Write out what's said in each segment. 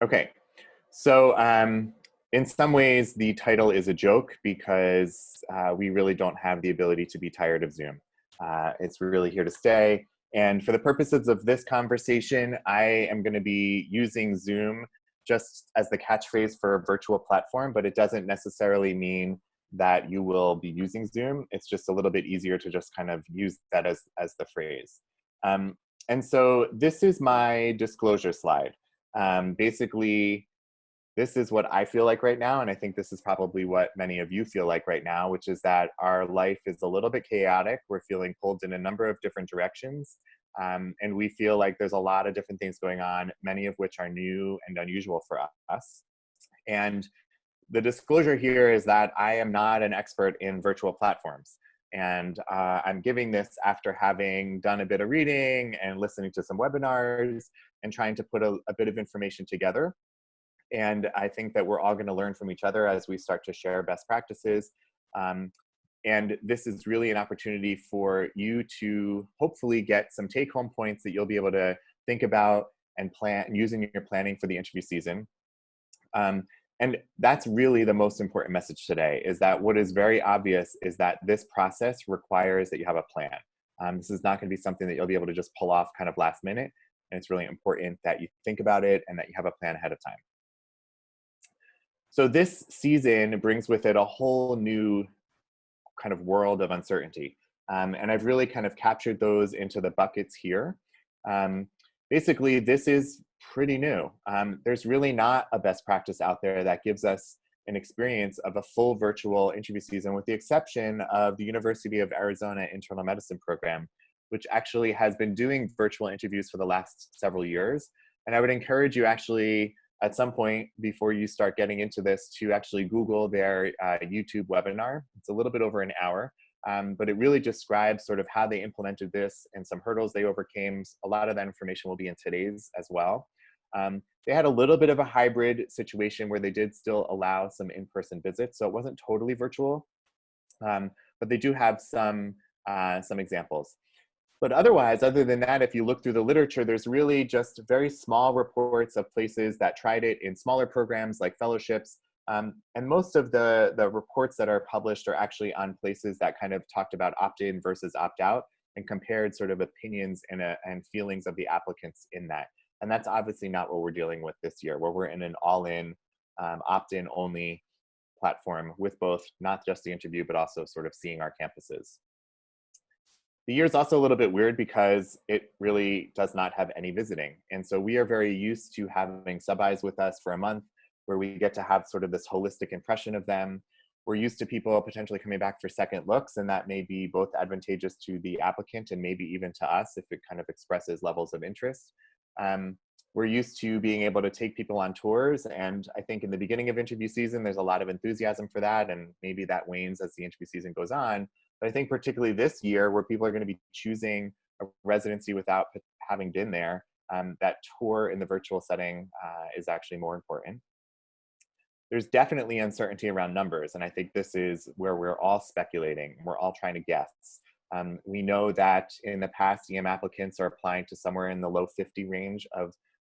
Okay, so in some ways, the title is a joke because we really don't have the ability to be tired of Zoom. It's really here to stay. And for the purposes of this conversation, I am going to be using Zoom just as the catchphrase for a virtual platform, but it doesn't necessarily mean that you will be using Zoom. It's just a little bit easier to just kind of use that as the phrase. And so this is my disclosure slide. Basically, this is what I feel like right now, and I think this is probably what many of you feel like right now, which is that our life is a little bit chaotic. We're feeling pulled in a number of different directions, and we feel like there's a lot of different things going on, many of which are new and unusual for us. And the disclosure here is that I am not an expert in virtual platforms. And I'm giving this after having done a bit of reading and listening to some webinars and trying to put a bit of information together. And I think that we're all going to learn from each other as we start to share best practices. And this is really an opportunity for you to hopefully get some take-home points that you'll be able to think about and plan using your planning for the interview season. And that's really the most important message today, is that what is very obvious is that this process requires that you have a plan. This is not going to be something that you'll be able to just pull off kind of last minute. And it's really important that you think about it and that you have a plan ahead of time. So this season brings with it a whole new kind of world of uncertainty. And I've really kind of captured those into the buckets here. Basically, this is pretty new. There's really not a best practice out there that gives us an experience of a full virtual interview season, with the exception of the University of Arizona Internal Medicine program, which actually has been doing virtual interviews for the last several years. And I would encourage you actually, at some point before you start getting into this, to actually Google their YouTube webinar. It's a little bit over an hour, but it really describes sort of how they implemented this and some hurdles they overcame. A lot of that information will be in today's as well. They had a little bit of a hybrid situation where they did still allow some in-person visits, so it wasn't totally virtual, but they do have some examples. But otherwise, other than that, if you look through the literature, there's really just very small reports of places that tried it in smaller programs like fellowships. And most of the reports that are published are actually on places that kind of talked about opt-in versus opt-out and compared sort of opinions and feelings of the applicants in that. And that's obviously not what we're dealing with this year, where we're in an all-in, opt-in only platform with both not just the interview, but also sort of seeing our campuses. The year is also a little bit weird because it really does not have any visiting. And so we are very used to having sub-Is with us for a month, where we get to have sort of this holistic impression of them. We're used to people potentially coming back for second looks, and that may be both advantageous to the applicant and maybe even to us if it kind of expresses levels of interest. We're used to being able to take people on tours, and I think in the beginning of interview season, there's a lot of enthusiasm for that, and maybe that wanes as the interview season goes on. But I think particularly this year, where people are going to be choosing a residency without having been there, that tour in the virtual setting is actually more important. There's definitely uncertainty around numbers, and I think this is where we're all speculating. We're all trying to guess. We know that in the past, EM applicants are applying to somewhere in the low 50 range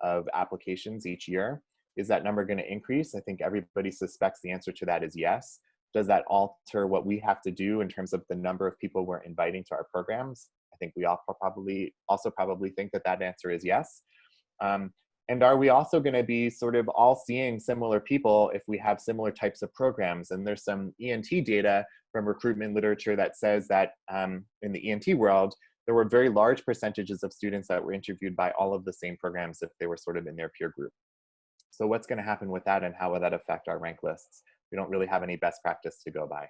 of applications each year. Is that number going to increase? I think everybody suspects the answer to that is yes. Does that alter what we have to do in terms of the number of people we're inviting to our programs? I think we all probably think that that answer is yes. And are we also going to be sort of all seeing similar people if we have similar types of programs? And there's some ENT data from recruitment literature that says that in the ENT world, there were very large percentages of students that were interviewed by all of the same programs if they were sort of in their peer group. So what's going to happen with that, and how will that affect our rank lists? We don't really have any best practice to go by.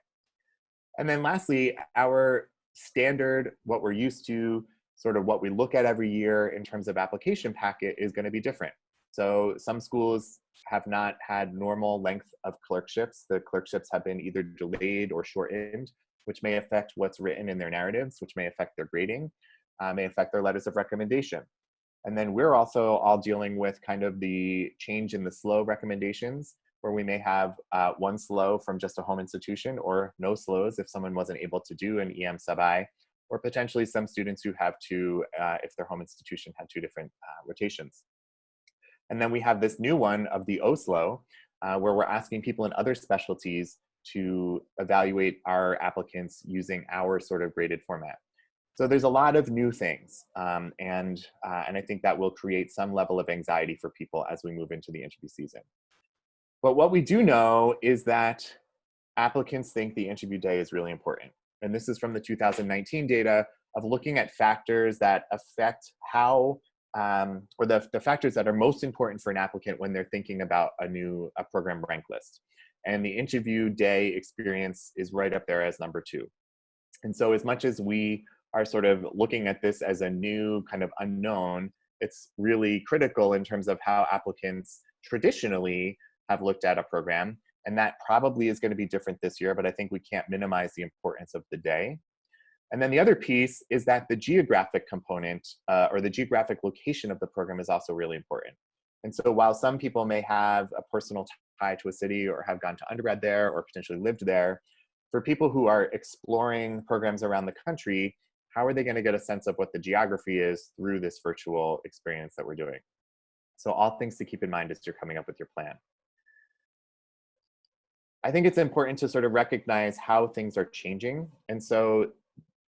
And then lastly, our standard, what we're used to, sort of what we look at every year in terms of application packet, is going to be different. So some schools have not had normal length of clerkships. The clerkships have been either delayed or shortened, which may affect what's written in their narratives, which may affect their grading, may affect their letters of recommendation. And then we're also all dealing with kind of the change in the SLO recommendations, where we may have one SLO from just a home institution, or no SLOs if someone wasn't able to do an EM sub-I, or potentially some students who have two if their home institution had two different rotations. And then we have this new one of the Oslo, where we're asking people in other specialties to evaluate our applicants using our sort of graded format. So there's a lot of new things, and I think that will create some level of anxiety for people as we move into the interview season. But what we do know is that applicants think the interview day is really important. And this is from the 2019 data of looking at factors that affect how, or the factors that are most important for an applicant when they're thinking about a program rank list. And the interview day experience is right up there as number 2. And so as much as we are sort of looking at this as a new kind of unknown, it's really critical in terms of how applicants traditionally have looked at a program. And that probably is going to be different this year, but I think we can't minimize the importance of the day. And then the other piece is that the geographic component or the geographic location of the program is also really important. And so while some people may have a personal tie to a city or have gone to undergrad there or potentially lived there, for people who are exploring programs around the country, how are they going to get a sense of what the geography is through this virtual experience that we're doing? So all things to keep in mind as you're coming up with your plan. I think it's important to sort of recognize how things are changing. And so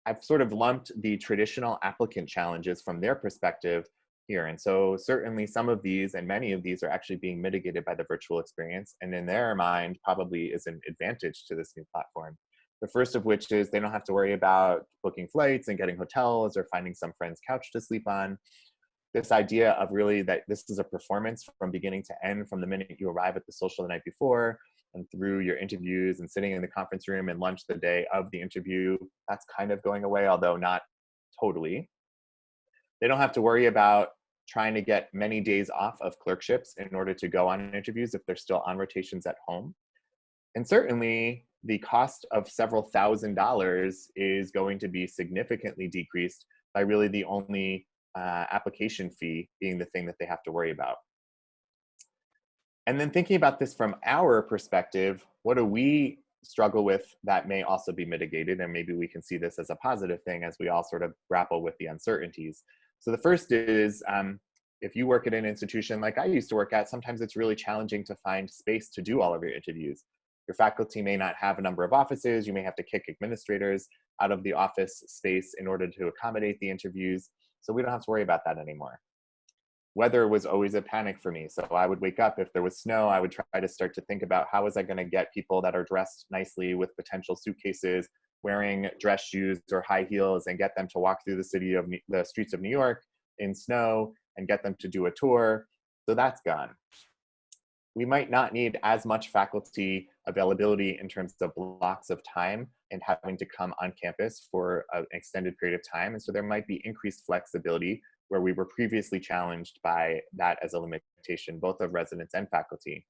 I've sort of lumped the traditional applicant challenges from their perspective here. And so certainly some of these and many of these are actually being mitigated by the virtual experience, and in their mind probably is an advantage to this new platform. The first of which is they don't have to worry about booking flights and getting hotels or finding some friend's couch to sleep on. This idea of really that this is a performance from beginning to end, from the minute you arrive at the social the night before and through your interviews and sitting in the conference room and lunch the day of the interview, that's kind of going away, although not totally. They don't have to worry about trying to get many days off of clerkships in order to go on interviews if they're still on rotations at home. And certainly the cost of several $1,000s is going to be significantly decreased by really the only application fee being the thing that they have to worry about. And then thinking about this from our perspective, what do we struggle with that may also be mitigated? And maybe we can see this as a positive thing as we all sort of grapple with the uncertainties. So the first is, if you work at an institution like I used to work at, sometimes it's really challenging to find space to do all of your interviews. Your faculty may not have a number of offices. You may have to kick administrators out of the office space in order to accommodate the interviews. So we don't have to worry about that anymore. Weather was always a panic for me. So I would wake up, if there was snow, I would try to start to think about how was I going to get people that are dressed nicely with potential suitcases, wearing dress shoes or high heels, and get them to walk through the streets of New York in snow and get them to do a tour. So that's gone. We might not need as much faculty availability in terms of blocks of time and having to come on campus for an extended period of time. And so there might be increased flexibility where we were previously challenged by that as a limitation, both of residents and faculty.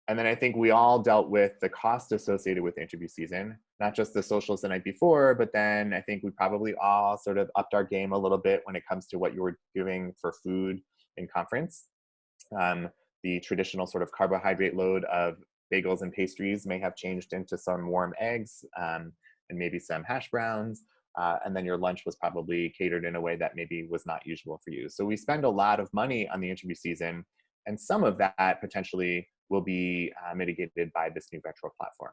And then I think we all dealt with the cost associated with interview season, not just the socials the night before, but then I think we probably all sort of upped our game a little bit when it comes to what you were doing for food in conference. The traditional sort of carbohydrate load of bagels and pastries may have changed into some warm eggs and maybe some hash browns. And then your lunch was probably catered in a way that maybe was not usual for you. So we spend a lot of money on the interview season, and some of that potentially will be mitigated by this new virtual platform.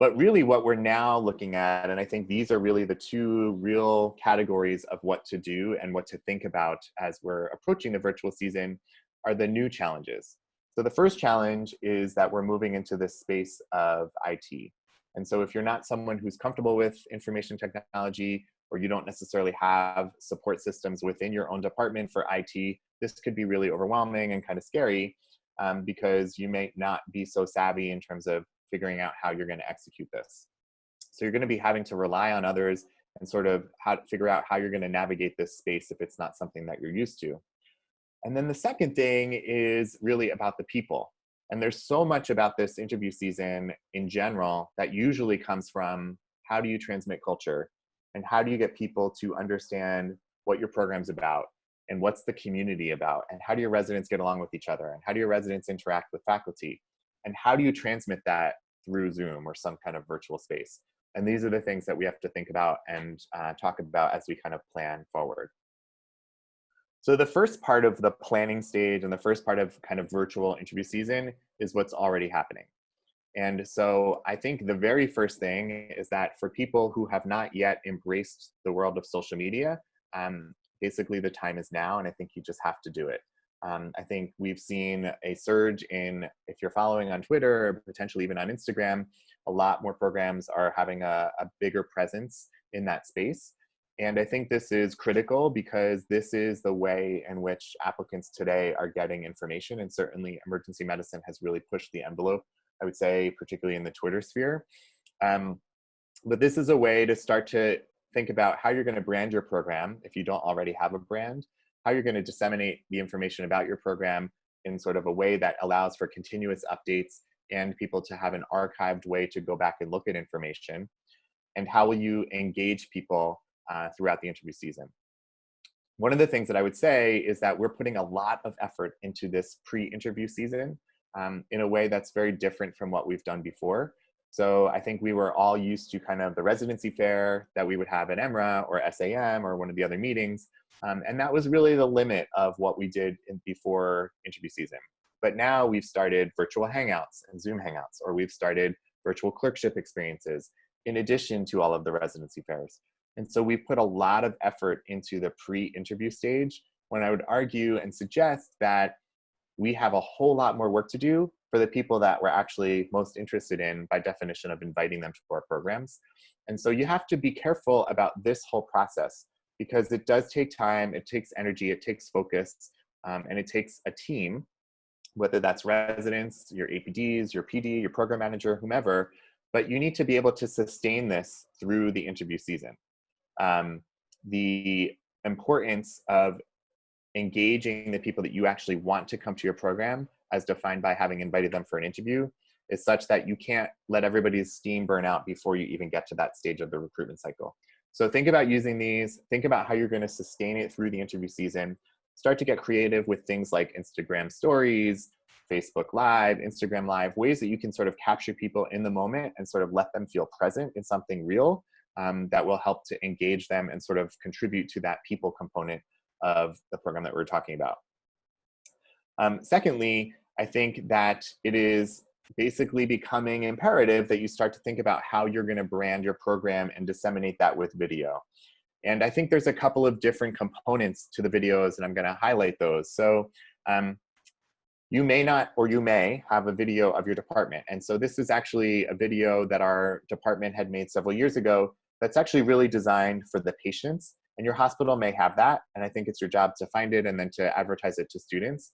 But really what we're now looking at, and I think these are really the two real categories of what to do and what to think about as we're approaching the virtual season, are the new challenges. So the first challenge is that we're moving into this space of IT. And so if you're not someone who's comfortable with information technology, or you don't necessarily have support systems within your own department for IT, this could be really overwhelming and kind of scary because you may not be so savvy in terms of figuring out how you're going to execute this. So you're going to be having to rely on others and sort of how to figure out how you're going to navigate this space if it's not something that you're used to. And then the second thing is really about the people. And there's so much about this interview season in general that usually comes from how do you transmit culture and how do you get people to understand what your program's about and what's the community about and how do your residents get along with each other and how do your residents interact with faculty and how do you transmit that through Zoom or some kind of virtual space. And these are the things that we have to think about and talk about as we kind of plan forward. So the first part of the planning stage and the first part of kind of virtual interview season is what's already happening. And so I think the very first thing is that for people who have not yet embraced the world of social media, basically the time is now, and I think you just have to do it. I think we've seen a surge in, if you're following on Twitter or potentially even on Instagram, a lot more programs are having a bigger presence in that space. And I think this is critical because this is the way in which applicants today are getting information. And certainly emergency medicine has really pushed the envelope, I would say, particularly in the Twitter sphere. But this is a way to start to think about how you're going to brand your program if you don't already have a brand, how you're going to disseminate the information about your program in sort of a way that allows for continuous updates and people to have an archived way to go back and look at information, and how will you engage people throughout the interview season. One of the things that I would say is that we're putting a lot of effort into this pre-interview season in a way that's very different from what we've done before. So I think we were all used to kind of the residency fair that we would have at EMRA or SAM or one of the other meetings. And that was really the limit of what we did before interview season. But now we've started virtual Hangouts and Zoom Hangouts, or we've started virtual clerkship experiences in addition to all of the residency fairs. And so we put a lot of effort into the pre-interview stage, when I would argue and suggest that we have a whole lot more work to do for the people that we're actually most interested in, by definition of inviting them to our programs. And so you have to be careful about this whole process, because it does take time, it takes energy, it takes focus, and it takes a team, whether that's residents, your APDs, your PD, your program manager, whomever, but you need to be able to sustain this through the interview season. The importance of engaging the people that you actually want to come to your program, as defined by having invited them for an interview, is such that you can't let everybody's steam burn out before you even get to that stage of the recruitment cycle. So think about using these, think about how you're going to sustain it through the interview season. Start to get creative with things like Instagram stories, Facebook Live, Instagram Live, ways that you can sort of capture people in the moment and sort of let them feel present in something real that will help to engage them and sort of contribute to that people component of the program that we're talking about. Secondly, I think that it is basically becoming imperative that you start to think about how you're going to brand your program and disseminate that with video. And I think there's a couple of different components to the videos, and I'm going to highlight those. So you may not, or you may have a video of your department. And so this is actually a video that our department had made several years ago that's actually really designed for the patients. And your hospital may have that. And I think it's your job to find it and then to advertise it to students.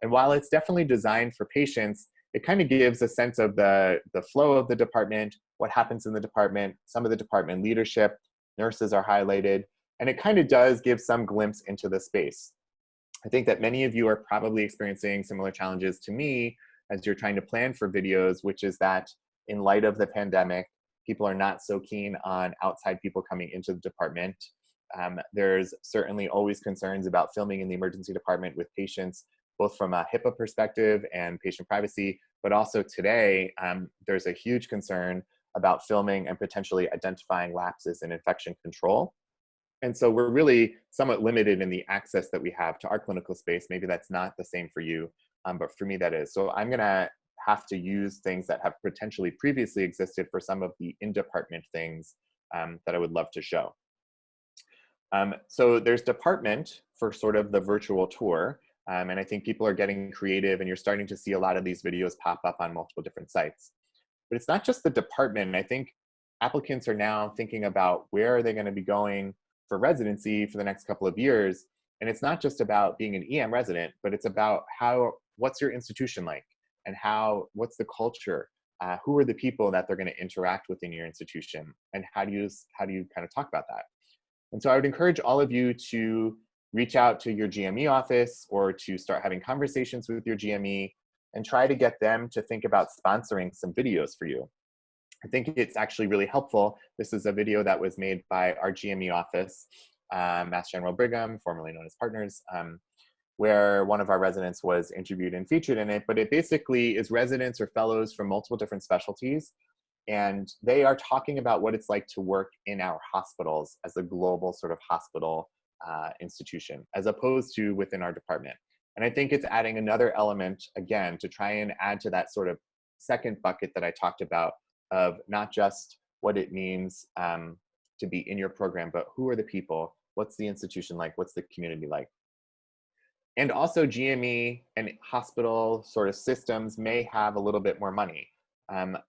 And while it's definitely designed for patients, it kind of gives a sense of the flow of the department, what happens in the department, some of the department leadership, nurses are highlighted, and it kind of does give some glimpse into the space. I think that many of you are probably experiencing similar challenges to me as you're trying to plan for videos, which is that in light of the pandemic, people are not so keen on outside people coming into the department. There's certainly always concerns about filming in the emergency department with patients, both from a HIPAA perspective and patient privacy, but also today, there's a huge concern about filming and potentially identifying lapses in infection control. And so we're really somewhat limited in the access that we have to our clinical space. Maybe that's not the same for you, but for me that is. So I'm gonna have to use things that have potentially previously existed for some of the in-department things that I would love to show. So there's department for sort of the virtual tour. And I think people are getting creative, and you're starting to see a lot of these videos pop up on multiple different sites. But it's not just the department. I think applicants are now thinking about where are they going to be going for residency for the next couple of years. And it's not just about being an EM resident, but it's about what's your institution like, and what's the culture? Who are the people that they're going to interact with in your institution, and how do you kind of talk about that? And so I would encourage all of you to reach out to your GME office or to start having conversations with your GME and try to get them to think about sponsoring some videos for you. I think it's actually really helpful. This is a video that was made by our GME office, Mass General Brigham, formerly known as Partners, where one of our residents was interviewed and featured in it. But it basically is residents or fellows from multiple different specialties, and they are talking about what it's like to work in our hospitals as a global sort of hospital institution as opposed to within our department. And I think it's adding another element, again, to try and add to that sort of second bucket that I talked about of not just what it means to be in your program, but who are the people? What's the institution like? What's the community like? And also GME and hospital sort of systems may have a little bit more money.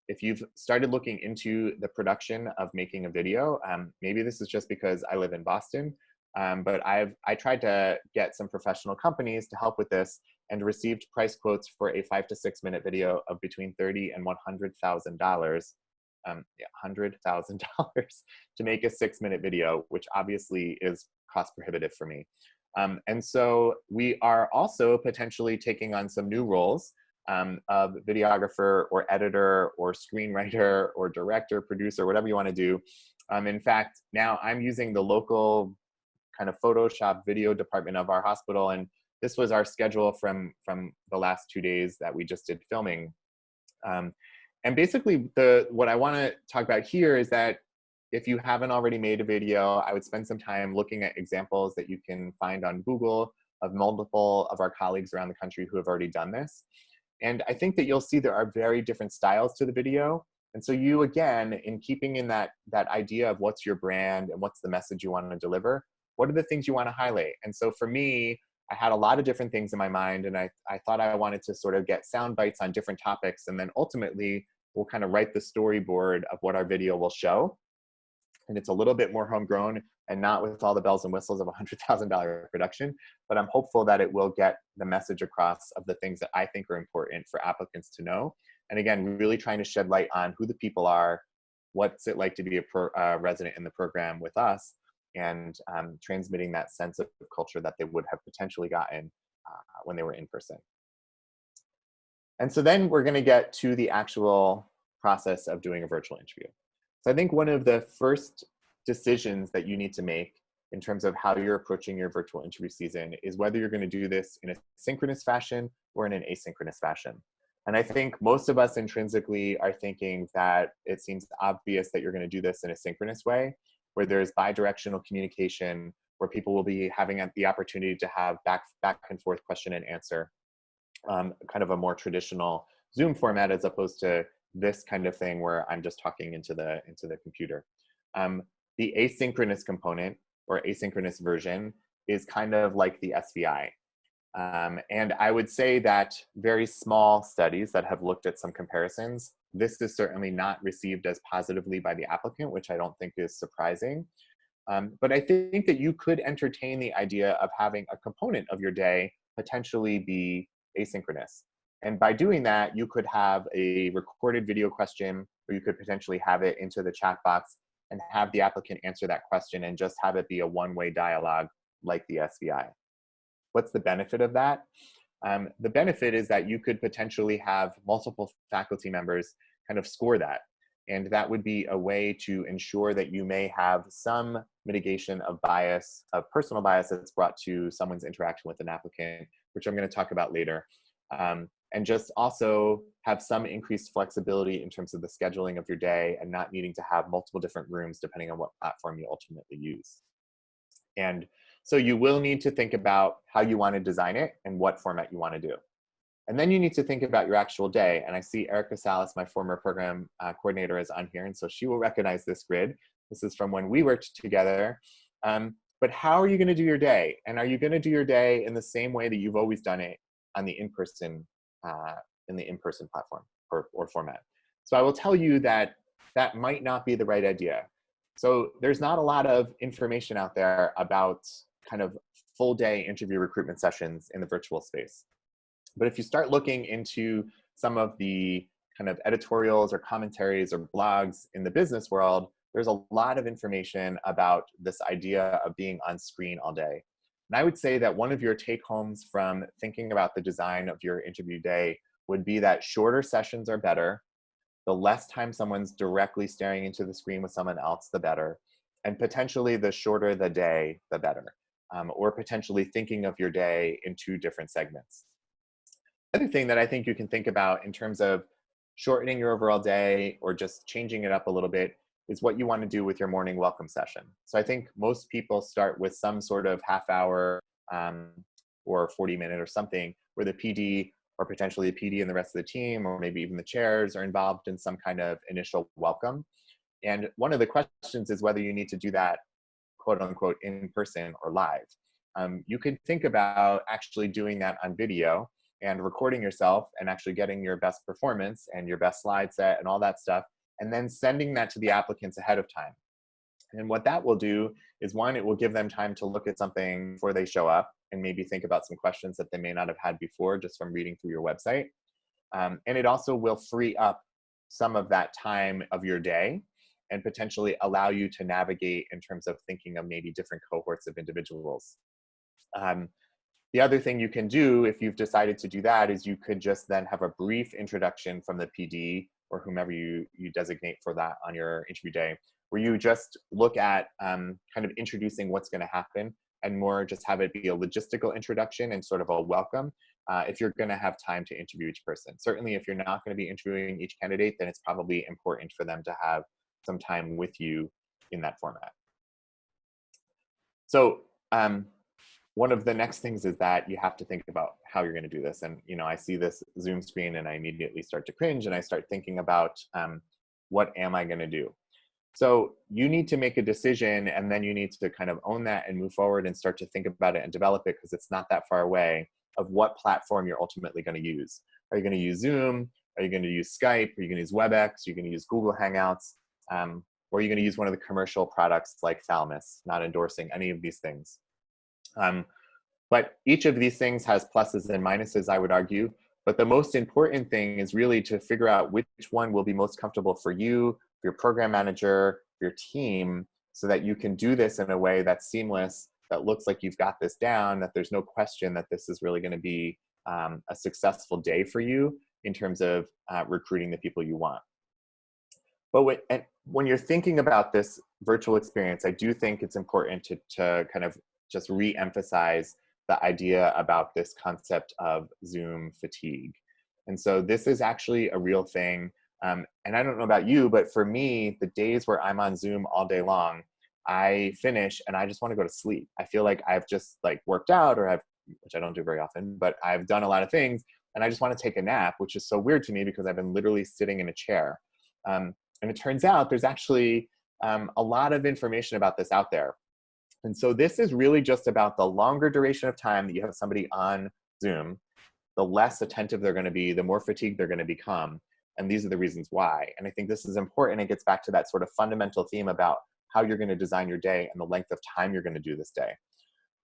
If you've started looking into the production of making a video, maybe this is just because I live in Boston, but I tried to get some professional companies to help with this and received price quotes for a 5 to 6 minute video of between $30,000 and $100,000. $100,000 to make a 6 minute video, which obviously is cost prohibitive for me. And so we are also potentially taking on some new roles of videographer or editor or screenwriter or director, producer, whatever you want to do. In fact, now I'm using the local kind of Photoshop video department of our hospital, and this was our schedule from the last 2 days that we just did filming. And basically, what I want to talk about here is that if you haven't already made a video, I would spend some time looking at examples that you can find on Google of multiple of our colleagues around the country who have already done this. And I think that you'll see there are very different styles to the video. And so you, again, in keeping in that idea of what's your brand and what's the message you want to deliver, what are the things you want to highlight? And so for me, I had a lot of different things in my mind, and I thought I wanted to sort of get sound bites on different topics, and then ultimately we'll kind of write the storyboard of what our video will show. And it's a little bit more homegrown and not with all the bells and whistles of a $100,000 production, but I'm hopeful that it will get the message across of the things that I think are important for applicants to know. And again, really trying to shed light on who the people are, what's it like to be a resident in the program with us, and transmitting that sense of culture that they would have potentially gotten when they were in person. And so then we're gonna get to the actual process of doing a virtual interview. So I think one of the first decisions that you need to make in terms of how you're approaching your virtual interview season is whether you're going to do this in a synchronous fashion or in an asynchronous fashion. And I think most of us intrinsically are thinking that it seems obvious that you're going to do this in a synchronous way, where there's bi-directional communication, where people will be having the opportunity to have back and forth question and answer, kind of a more traditional Zoom format as opposed to this kind of thing where I'm just talking into the computer. The asynchronous component or asynchronous version is kind of like the SVI. And I would say that very small studies that have looked at some comparisons, this is certainly not received as positively by the applicant, which I don't think is surprising. But I think that you could entertain the idea of having a component of your day potentially be asynchronous. And by doing that, you could have a recorded video question, or you could potentially have it into the chat box and have the applicant answer that question and just have it be a one-way dialogue like the SVI. What's the benefit of that? The benefit is that you could potentially have multiple faculty members kind of score that. And that would be a way to ensure that you may have some mitigation of bias, of personal bias that's brought to someone's interaction with an applicant, which I'm going to talk about later. And just also have some increased flexibility in terms of the scheduling of your day and not needing to have multiple different rooms depending on what platform you ultimately use. And so you will need to think about how you want to design it and what format you want to do. And then you need to think about your actual day. And I see Erica Salas, my former program coordinator, is on here, and so she will recognize this grid. This is from when we worked together. But how are you going to do your day? And are you going to do your day in the same way that you've always done it on the in-person platform or format? So I will tell you that that might not be the right idea. So there's not a lot of information out there about kind of full day interview recruitment sessions in the virtual space. But if you start looking into some of the kind of editorials or commentaries or blogs in the business world, there's a lot of information about this idea of being on screen all day. And I would say that one of your take homes from thinking about the design of your interview day would be that shorter sessions are better. The less time someone's directly staring into the screen with someone else, the better. And potentially the shorter the day, the better. Or potentially thinking of your day in two different segments. The other thing that I think you can think about in terms of shortening your overall day or just changing it up a little bit is what you want to do with your morning welcome session. So I think most people start with some sort of half hour or 40-minute or something where the PD or potentially the PD and the rest of the team, or maybe even the chairs, are involved in some kind of initial welcome. And one of the questions is whether you need to do that, quote unquote, in person or live. You could think about actually doing that on video and recording yourself and actually getting your best performance and your best slide set and all that stuff, and then sending that to the applicants ahead of time. And what that will do is, one, it will give them time to look at something before they show up and maybe think about some questions that they may not have had before just from reading through your website. And it also will free up some of that time of your day and potentially allow you to navigate in terms of thinking of maybe different cohorts of individuals. The other thing you can do if you've decided to do that is you could just then have a brief introduction from the PD or whomever you designate for that on your interview day, where you just look at kind of introducing what's going to happen, and more just have it be a logistical introduction and sort of a welcome if you're going to have time to interview each person. Certainly if you're not going to be interviewing each candidate, then it's probably important for them to have some time with you in that format. So one of the next things is that you have to think about how you're going to do this. And, you know, I see this Zoom screen and I immediately start to cringe and I start thinking about what am I going to do? So you need to make a decision, and then you need to kind of own that and move forward and start to think about it and develop it, because it's not that far away, of what platform you're ultimately going to use. Are you going to use Zoom? Are you going to use Skype? Are you going to use WebEx? Are you going to use Google Hangouts? Or are you going to use one of the commercial products like Thalamus? Not endorsing any of these things. But each of these things has pluses and minuses, I would argue. But the most important thing is really to figure out which one will be most comfortable for you, for your program manager, for your team, so that you can do this in a way that's seamless, that looks like you've got this down, that there's no question that this is really going to be a successful day for you in terms of recruiting the people you want. But when you're thinking about this virtual experience, I do think it's important to kind of just re-emphasize the idea about this concept of Zoom fatigue. And so this is actually a real thing. And I don't know about you, but for me, the days where I'm on Zoom all day long, I finish and I just want to go to sleep. I feel like I've just like worked out, or which I don't do very often, but I've done a lot of things and I just want to take a nap, which is so weird to me because I've been literally sitting in a chair. And it turns out there's actually a lot of information about this out there. And so this is really just about the longer duration of time that you have somebody on Zoom, the less attentive they're going to be, the more fatigued they're going to become. And these are the reasons why. And I think this is important. It gets back to that sort of fundamental theme about how you're going to design your day and the length of time you're going to do this day.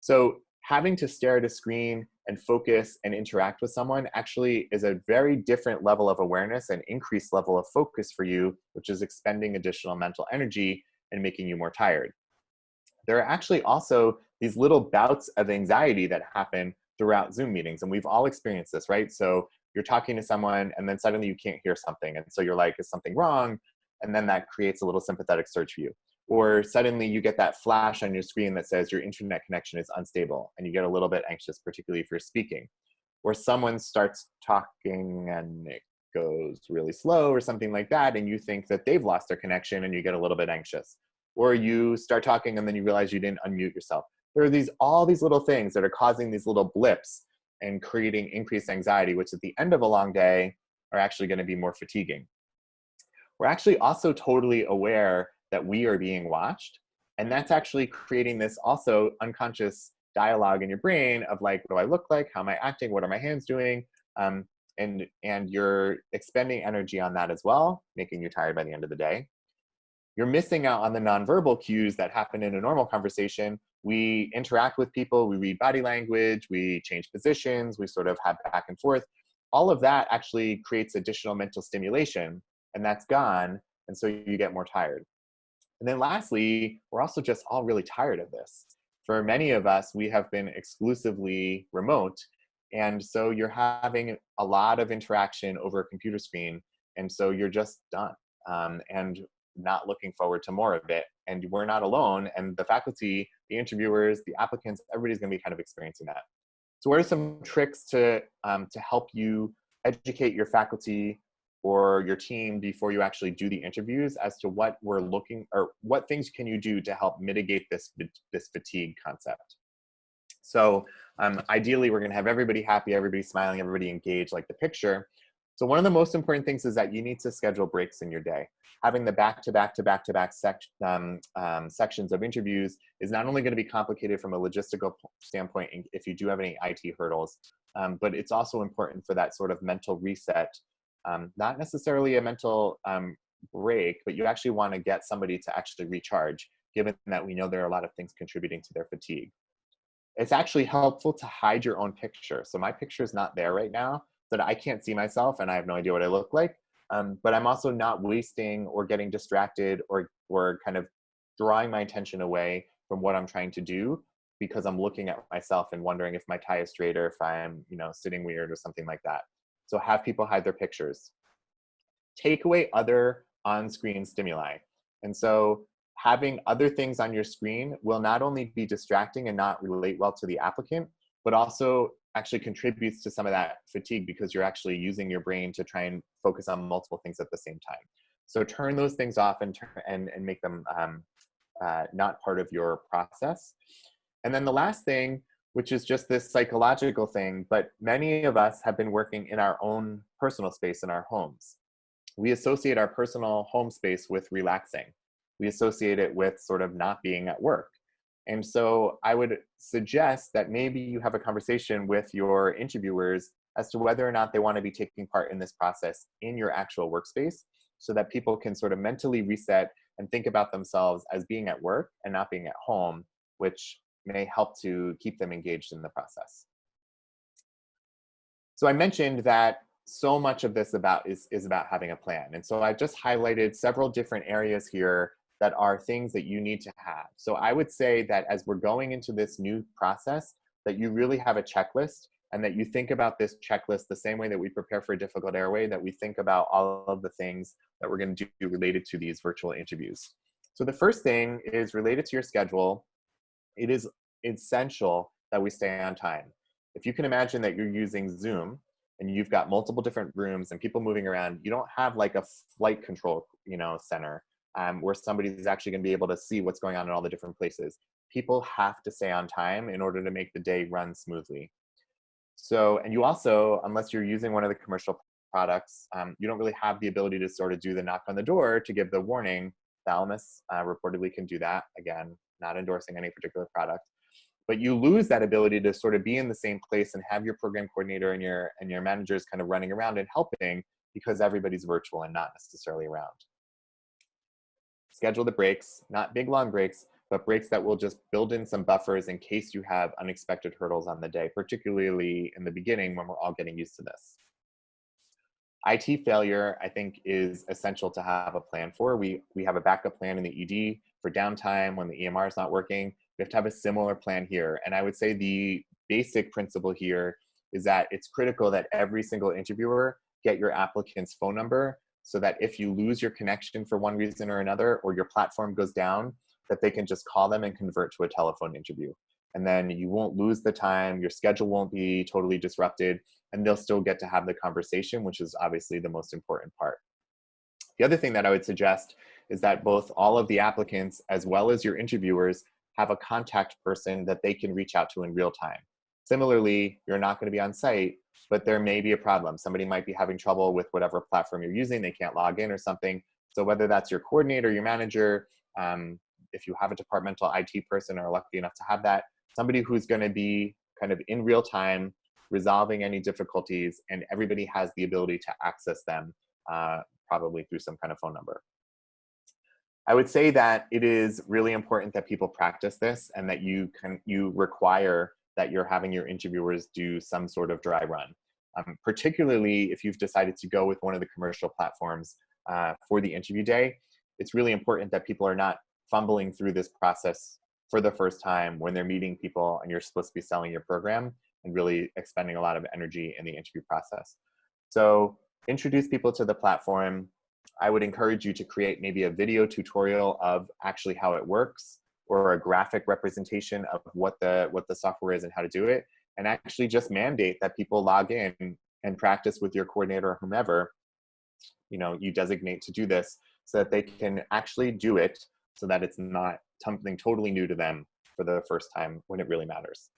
So having to stare at a screen and focus and interact with someone actually is a very different level of awareness and increased level of focus for you, which is expending additional mental energy and making you more tired. There are actually also these little bouts of anxiety that happen throughout Zoom meetings. And we've all experienced this, right? So you're talking to someone and then suddenly you can't hear something. And so you're like, is something wrong? And then that creates a little sympathetic surge for you. Or suddenly you get that flash on your screen that says your internet connection is unstable and you get a little bit anxious, particularly if you're speaking. Or someone starts talking and it goes really slow or something like that, and you think that they've lost their connection and you get a little bit anxious. Or you start talking and then you realize you didn't unmute yourself. There are all these little things that are causing these little blips and creating increased anxiety, which at the end of a long day are actually going to be more fatiguing. We're actually also totally aware that we are being watched. And that's actually creating this also unconscious dialogue in your brain of like, what do I look like? How am I acting? What are my hands doing? And you're expending energy on that as well, making you tired by the end of the day. You're missing out on the nonverbal cues that happen in a normal conversation. We interact with people, we read body language, we change positions, we sort of have back and forth. All of that actually creates additional mental stimulation, and that's gone, and so you get more tired. And then lastly, we're also just all really tired of this. For many of us, we have been exclusively remote, and so you're having a lot of interaction over a computer screen, and so you're just done. And not looking forward to more of it. And we're not alone. And the faculty, the interviewers, the applicants, everybody's going to be kind of experiencing that. So what are some tricks to help you educate your faculty or your team before you actually do the interviews as to what we're looking, or what things can you do to help mitigate this fatigue concept. So ideally, we're going to have everybody happy, everybody smiling, everybody engaged, like the picture. So one of the most important things is that you need to schedule breaks in your day. Having the back-to-back sections of interviews is not only going to be complicated from a logistical standpoint if you do have any IT hurdles, but it's also important for that sort of mental reset. Not necessarily a mental break, but you actually want to get somebody to actually recharge, given that we know there are a lot of things contributing to their fatigue. It's actually helpful to hide your own picture. So my picture is not there right now, so that I can't see myself and I have no idea what I look like. But I'm also not wasting or getting distracted or kind of drawing my attention away from what I'm trying to do because I'm looking at myself and wondering if my tie is straight or if I'm, sitting weird or something like that. So have people hide their pictures. Take away other on-screen stimuli. And so having other things on your screen will not only be distracting and not relate well to the applicant, but also actually contributes to some of that fatigue because you're actually using your brain to try and focus on multiple things at the same time. So turn those things off and make them not part of your process. And then the last thing, which is just this psychological thing, but many of us have been working in our own personal space in our homes. We associate our personal home space with relaxing. We associate it with sort of not being at work. And so I would suggest that maybe you have a conversation with your interviewers as to whether or not they want to be taking part in this process in your actual workspace so that people can sort of mentally reset and think about themselves as being at work and not being at home, which may help to keep them engaged in the process. So I mentioned that so much of this is about having a plan. And so I've just highlighted several different areas here that are things that you need to have. So I would say that as we're going into this new process, that you really have a checklist and that you think about this checklist the same way that we prepare for a difficult airway, that we think about all of the things that we're going to do related to these virtual interviews. So the first thing is related to your schedule. It is essential that we stay on time. If you can imagine that you're using Zoom and you've got multiple different rooms and people moving around, you don't have like a flight control, center where somebody is actually going to be able to see what's going on in all the different places. People have to stay on time in order to make the day run smoothly. So, and you also, unless you're using one of the commercial products, you don't really have the ability to sort of do the knock on the door to give the warning. Thalamus reportedly can do that. Again, not endorsing any particular product. But you lose that ability to sort of be in the same place and have your program coordinator and your managers kind of running around and helping because everybody's virtual and not necessarily around. Schedule the breaks, not big long breaks, but breaks that will just build in some buffers in case you have unexpected hurdles on the day, particularly in the beginning when we're all getting used to this. IT failure, I think, is essential to have a plan for. We have a backup plan in the ED for downtime when the EMR is not working. We have to have a similar plan here. And I would say the basic principle here is that it's critical that every single interviewer get your applicant's phone number so that if you lose your connection for one reason or another, or your platform goes down, that they can just call them and convert to a telephone interview. And then you won't lose the time, your schedule won't be totally disrupted, and they'll still get to have the conversation, which is obviously the most important part. The other thing that I would suggest is that both all of the applicants as well as your interviewers have a contact person that they can reach out to in real time. Similarly, you're not going to be on site, but there may be a problem. Somebody might be having trouble with whatever platform you're using, they can't log in or something. So whether that's your coordinator, your manager, if you have a departmental IT person or are lucky enough to have that, somebody who's going to be kind of in real time resolving any difficulties, and everybody has the ability to access them probably through some kind of phone number. I would say that it is really important that people practice this and that you require that you're having your interviewers do some sort of dry run. Particularly if you've decided to go with one of the commercial platforms for the interview day, it's really important that people are not fumbling through this process for the first time when they're meeting people and you're supposed to be selling your program and really expending a lot of energy in the interview process. So introduce people to the platform. I would encourage you to create maybe a video tutorial of actually how it works, or a graphic representation of what the software is and how to do it, and actually just mandate that people log in and practice with your coordinator or whomever you designate to do this, so that they can actually do it, so that it's not something totally new to them for the first time when it really matters.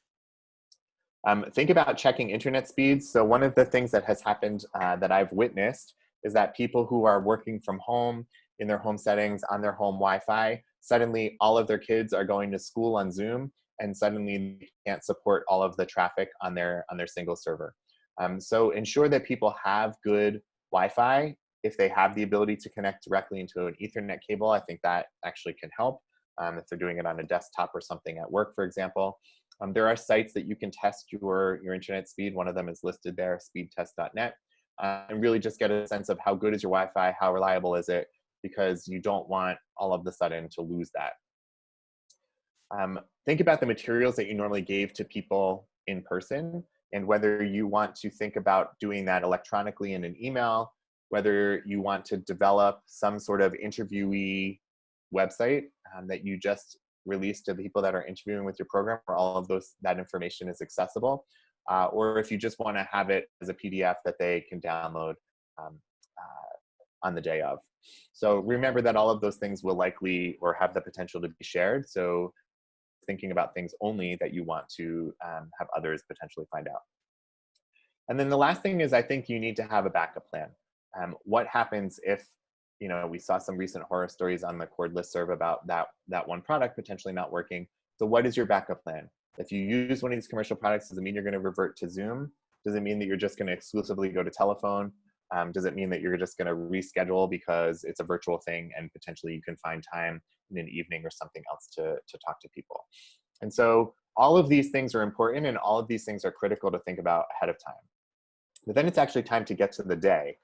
Think about checking internet speeds. So one of the things that has happened that I've witnessed is that people who are working from home in their home settings on their home Wi-Fi, suddenly all of their kids are going to school on Zoom, and suddenly they can't support all of the traffic on their single server. So ensure that people have good Wi-Fi. If they have the ability to connect directly into an Ethernet cable, I think that actually can help. If they're doing it on a desktop or something at work, for example. There are sites that you can test your internet speed. One of them is listed there, speedtest.net, and really just get a sense of how good is your Wi-Fi, how reliable is it, because you don't want all of a sudden to lose that. Think about the materials that you normally gave to people in person, and whether you want to think about doing that electronically in an email, whether you want to develop some sort of interviewee website that you just release to the people that are interviewing with your program, where all of that information is accessible, or if you just want to have it as a PDF that they can download on the day of. So remember that all of those things will likely or have the potential to be shared. So thinking about things only that you want to have others potentially find out. And then the last thing is, I think you need to have a backup plan. What happens if, we saw some recent horror stories on the Cord listserv about that one product potentially not working. So what is your backup plan? If you use one of these commercial products, does it mean you're going to revert to Zoom? Does it mean that you're just going to exclusively go to telephone? Does it mean that you're just going to reschedule because it's a virtual thing and potentially you can find time in an evening or something else to talk to people? And so all of these things are important, and all of these things are critical to think about ahead of time. But then it's actually time to get to the day.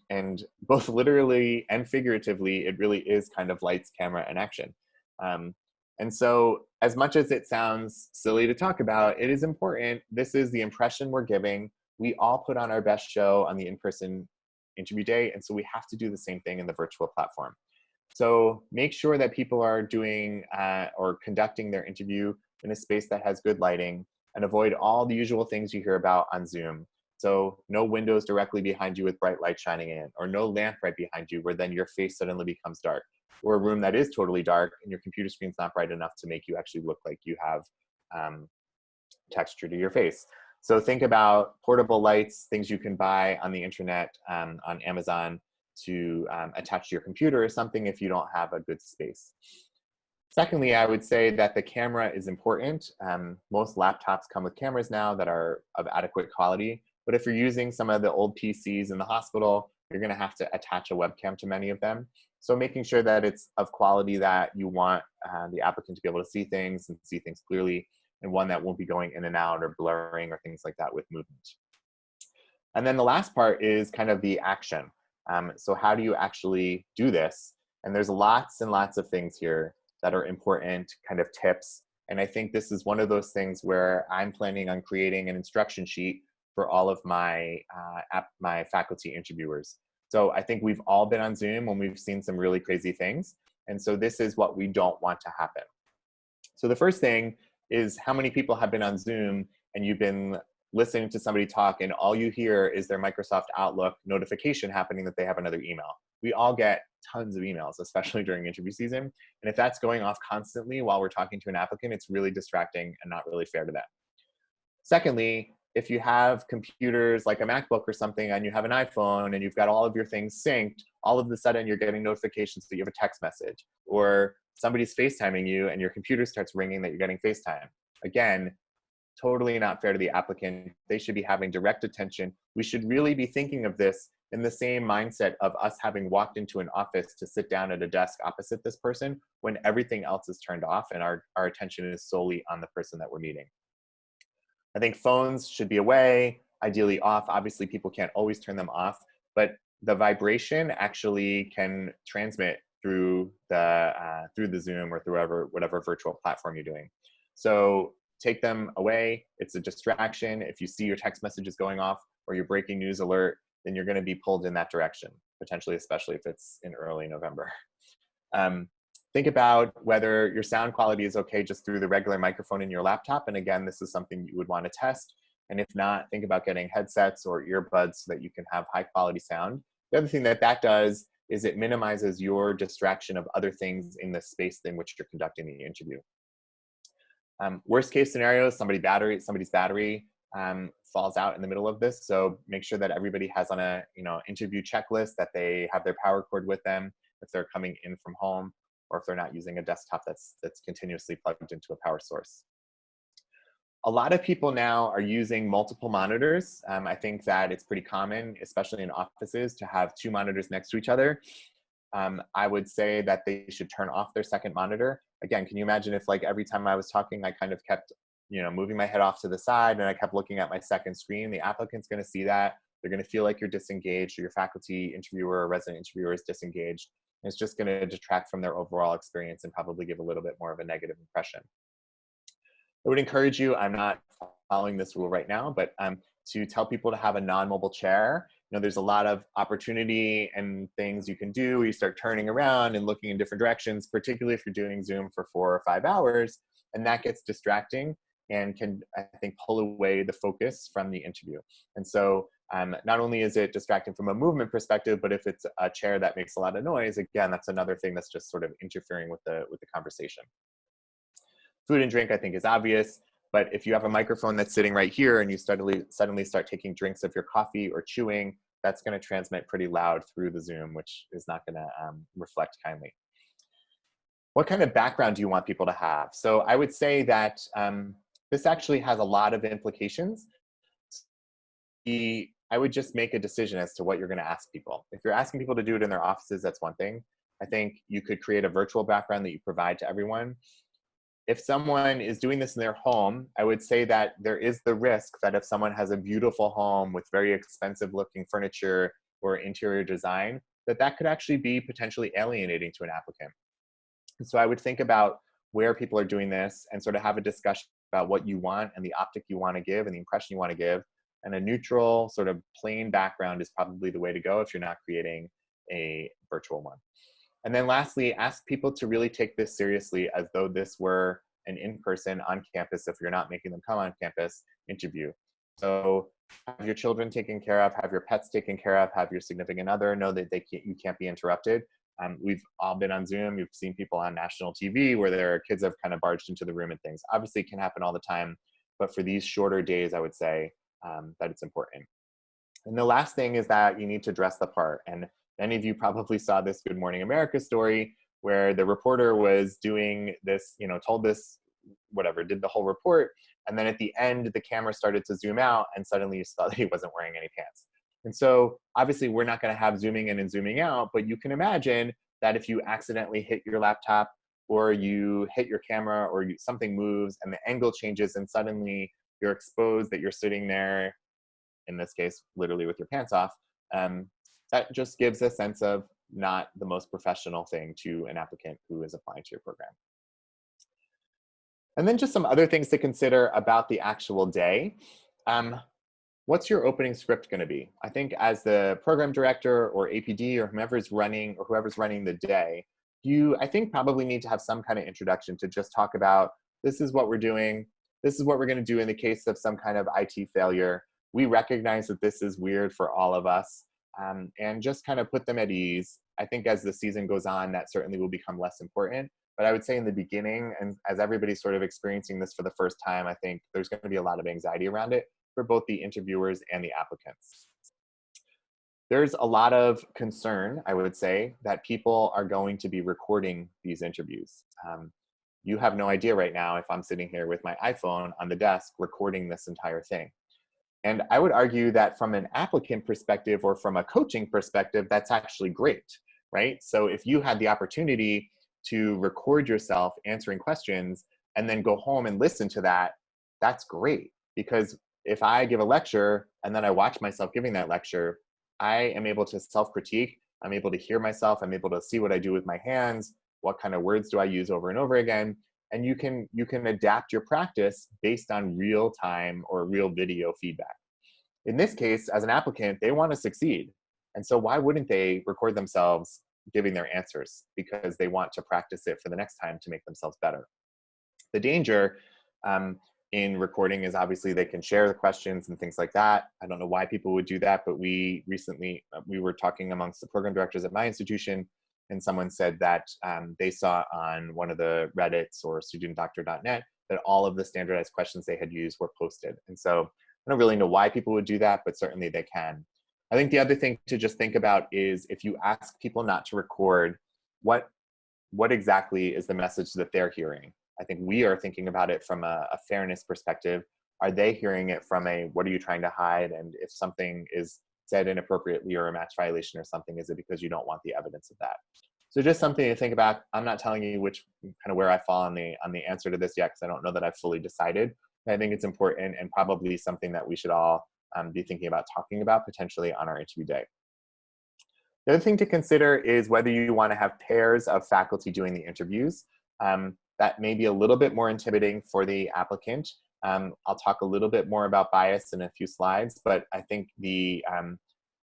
And both literally and figuratively, it really is kind of lights, camera, and action. And so as much as it sounds silly to talk about, it is important. This is the impression we're giving. We all put on our best show on the in-person interview day, and so we have to do the same thing in the virtual platform. So make sure that people are doing or conducting their interview in a space that has good lighting, and avoid all the usual things you hear about on Zoom. So no windows directly behind you with bright light shining in, or no lamp right behind you where then your face suddenly becomes dark, or a room that is totally dark and your computer screen's not bright enough to make you actually look like you have texture to your face. So think about portable lights, things you can buy on the internet, on Amazon, to attach to your computer or something if you don't have a good space. Secondly, I would say that the camera is important. Most laptops come with cameras now that are of adequate quality. But if you're using some of the old PCs in the hospital, you're going to have to attach a webcam to many of them. So making sure that it's of quality that you want the applicant to be able to see things and see things clearly, and one that won't be going in and out or blurring or things like that with movement. And then the last part is kind of the action. So how do you actually do this? And there's lots and lots of things here that are important, kind of tips. And I think this is one of those things where I'm planning on creating an instruction sheet for all of my my faculty interviewers. So I think we've all been on Zoom when we've seen some really crazy things. And so this is what we don't want to happen. So the first thing is, how many people have been on Zoom and you've been listening to somebody talk and all you hear is their Microsoft Outlook notification happening that they have another email? We all get tons of emails, especially during interview season. And if that's going off constantly while we're talking to an applicant, it's really distracting and not really fair to them. Secondly, if you have computers like a MacBook or something and you have an iPhone and you've got all of your things synced, all of a sudden you're getting notifications that you have a text message, or somebody's FaceTiming you and your computer starts ringing that you're getting FaceTime. Again, totally not fair to the applicant. They should be having direct attention. We should really be thinking of this in the same mindset of us having walked into an office to sit down at a desk opposite this person when everything else is turned off and our attention is solely on the person that we're meeting. I think phones should be away, ideally off. Obviously, people can't always turn them off, but the vibration actually can transmit through the Zoom or through whatever virtual platform you're doing. So take them away. It's a distraction. If you see your text messages going off or your breaking news alert, then you're going to be pulled in that direction, potentially, especially if it's in early November. Think about whether your sound quality is okay just through the regular microphone in your laptop. And again, this is something you would want to test. And if not, think about getting headsets or earbuds so that you can have high quality sound. The other thing that that does is it minimizes your distraction of other things in the space in which you're conducting the interview. Worst case scenario, somebody's battery falls out in the middle of this. So make sure that everybody has on a interview checklist that they have their power cord with them if they're coming in from home, or if they're not using a desktop that's continuously plugged into a power source. A lot of people now are using multiple monitors. I think that it's pretty common, especially in offices, to have two monitors next to each other. I would say that they should turn off their second monitor. Again, can you imagine if like every time I was talking, I kind of kept moving my head off to the side and I kept looking at my second screen? The applicant's going to see that. They're going to feel like you're disengaged, or your faculty interviewer or resident interviewer is disengaged. And it's just going to detract from their overall experience and probably give a little bit more of a negative impression. I would encourage you, I'm not following this rule right now, but to tell people to have a non-mobile chair. There's a lot of opportunity and things you can do. You start turning around and looking in different directions, particularly if you're doing Zoom for 4 or 5 hours, and that gets distracting and can, I think, pull away the focus from the interview. And so not only is it distracting from a movement perspective, but if it's a chair that makes a lot of noise, again, that's another thing that's just sort of interfering with the conversation. Food and drink, I think, is obvious. But if you have a microphone that's sitting right here and you suddenly start taking drinks of your coffee or chewing, that's going to transmit pretty loud through the Zoom, which is not going to reflect kindly. What kind of background do you want people to have? So I would say that this actually has a lot of implications. I would just make a decision as to what you're going to ask people. If you're asking people to do it in their offices, that's one thing. I think you could create a virtual background that you provide to everyone. If someone is doing this in their home, I would say that there is the risk that if someone has a beautiful home with very expensive looking furniture or interior design, that could actually be potentially alienating to an applicant. And so I would think about where people are doing this and sort of have a discussion about what you want and the optic you want to give and the impression you want to give. And a neutral sort of plain background is probably the way to go if you're not creating a virtual one. And then lastly, ask people to really take this seriously as though this were an in-person on campus, if you're not making them come on campus, interview. So have your children taken care of, have your pets taken care of, have your significant other know that you can't be interrupted. We've all been on Zoom. You've seen people on national TV where their kids have kind of barged into the room and things. Obviously, it can happen all the time. But for these shorter days, I would say that it's important. And the last thing is that you need to dress the part. And many of you probably saw this Good Morning America story where the reporter was doing this, told this, whatever, did the whole report. And then at the end, the camera started to zoom out and suddenly you saw that he wasn't wearing any pants. And so obviously we're not going to have zooming in and zooming out, but you can imagine that if you accidentally hit your laptop or you hit your camera or something moves and the angle changes and suddenly you're exposed that you're sitting there, in this case, literally with your pants off, that just gives a sense of not the most professional thing to an applicant who is applying to your program. And then just some other things to consider about the actual day. What's your opening script going to be? I think as the program director or APD or whoever's running the day, I think probably need to have some kind of introduction to just talk about, this is what we're doing. This is what we're going to do in the case of some kind of IT failure. We recognize that this is weird for all of us. And just kind of put them at ease. I think as the season goes on, that certainly will become less important. But I would say in the beginning, and as everybody's sort of experiencing this for the first time, I think there's going to be a lot of anxiety around it for both the interviewers and the applicants. There's a lot of concern, I would say, that people are going to be recording these interviews. You have no idea right now if I'm sitting here with my iPhone on the desk recording this entire thing. And I would argue that from an applicant perspective or from a coaching perspective, that's actually great, right? So if you had the opportunity to record yourself answering questions and then go home and listen to that, that's great. Because if I give a lecture and then I watch myself giving that lecture, I am able to self-critique. I'm able to hear myself. I'm able to see what I do with my hands. What kind of words do I use over and over again? And you can adapt your practice based on real time or real video feedback. In this case, as an applicant, they want to succeed. And so why wouldn't they record themselves giving their answers? Because they want to practice it for the next time to make themselves better. The danger in recording is obviously they can share the questions and things like that. I don't know why people would do that, but we recently, we were talking amongst the program directors at my institution, and someone said that they saw on one of the Reddits or studentdoctor.net that all of the standardized questions they had used were posted. And so I don't really know why people would do that, but certainly they can. I think the other thing to just think about is if you ask people not to record, what exactly is the message that they're hearing? I think we are thinking about it from a fairness perspective. Are they hearing it from a, what are you trying to hide? And if something is said inappropriately or a match violation or something, is it because you don't want the evidence of that? So just something to think about. I'm not telling you which kind of where I fall on the answer to this yet, because I don't know that I've fully decided. But I think it's important and probably something that we should all be thinking about talking about potentially on our interview day. The other thing to consider is whether you want to have pairs of faculty doing the interviews. That may be a little bit more intimidating for the applicant. I'll talk a little bit more about bias in a few slides, but I think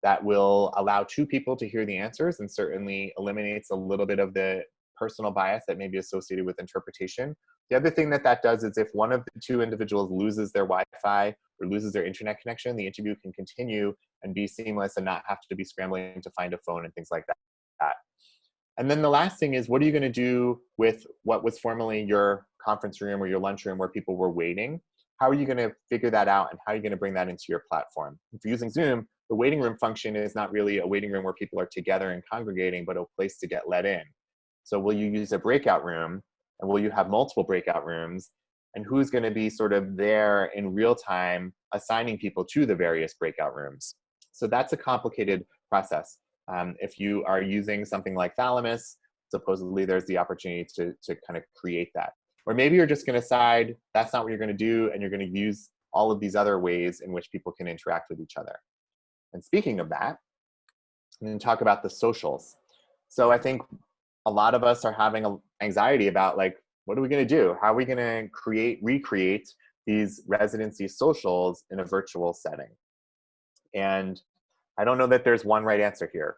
that will allow two people to hear the answers and certainly eliminates a little bit of the personal bias that may be associated with interpretation. The other thing that does is if one of the two individuals loses their Wi-Fi or loses their internet connection, the interview can continue and be seamless and not have to be scrambling to find a phone and things like that. And then the last thing is, what are you going to do with what was formerly your conference room or your lunchroom where people were waiting? How are you going to figure that out, and how are you going to bring that into your platform? If you're using Zoom, the waiting room function is not really a waiting room where people are together and congregating, but a place to get let in. So will you use a breakout room, and will you have multiple breakout rooms? And who's going to be sort of there in real time assigning people to the various breakout rooms? So that's a complicated process. If you are using something like Thalamus, supposedly there's the opportunity to kind of create that. Or maybe you're just going to decide that's not what you're going to do, and you're going to use all of these other ways in which people can interact with each other. And speaking of that, I'm going to talk about the socials. So I think a lot of us are having anxiety about, like, what are we going to do? How are we going to recreate these residency socials in a virtual setting? And I don't know that there's one right answer here.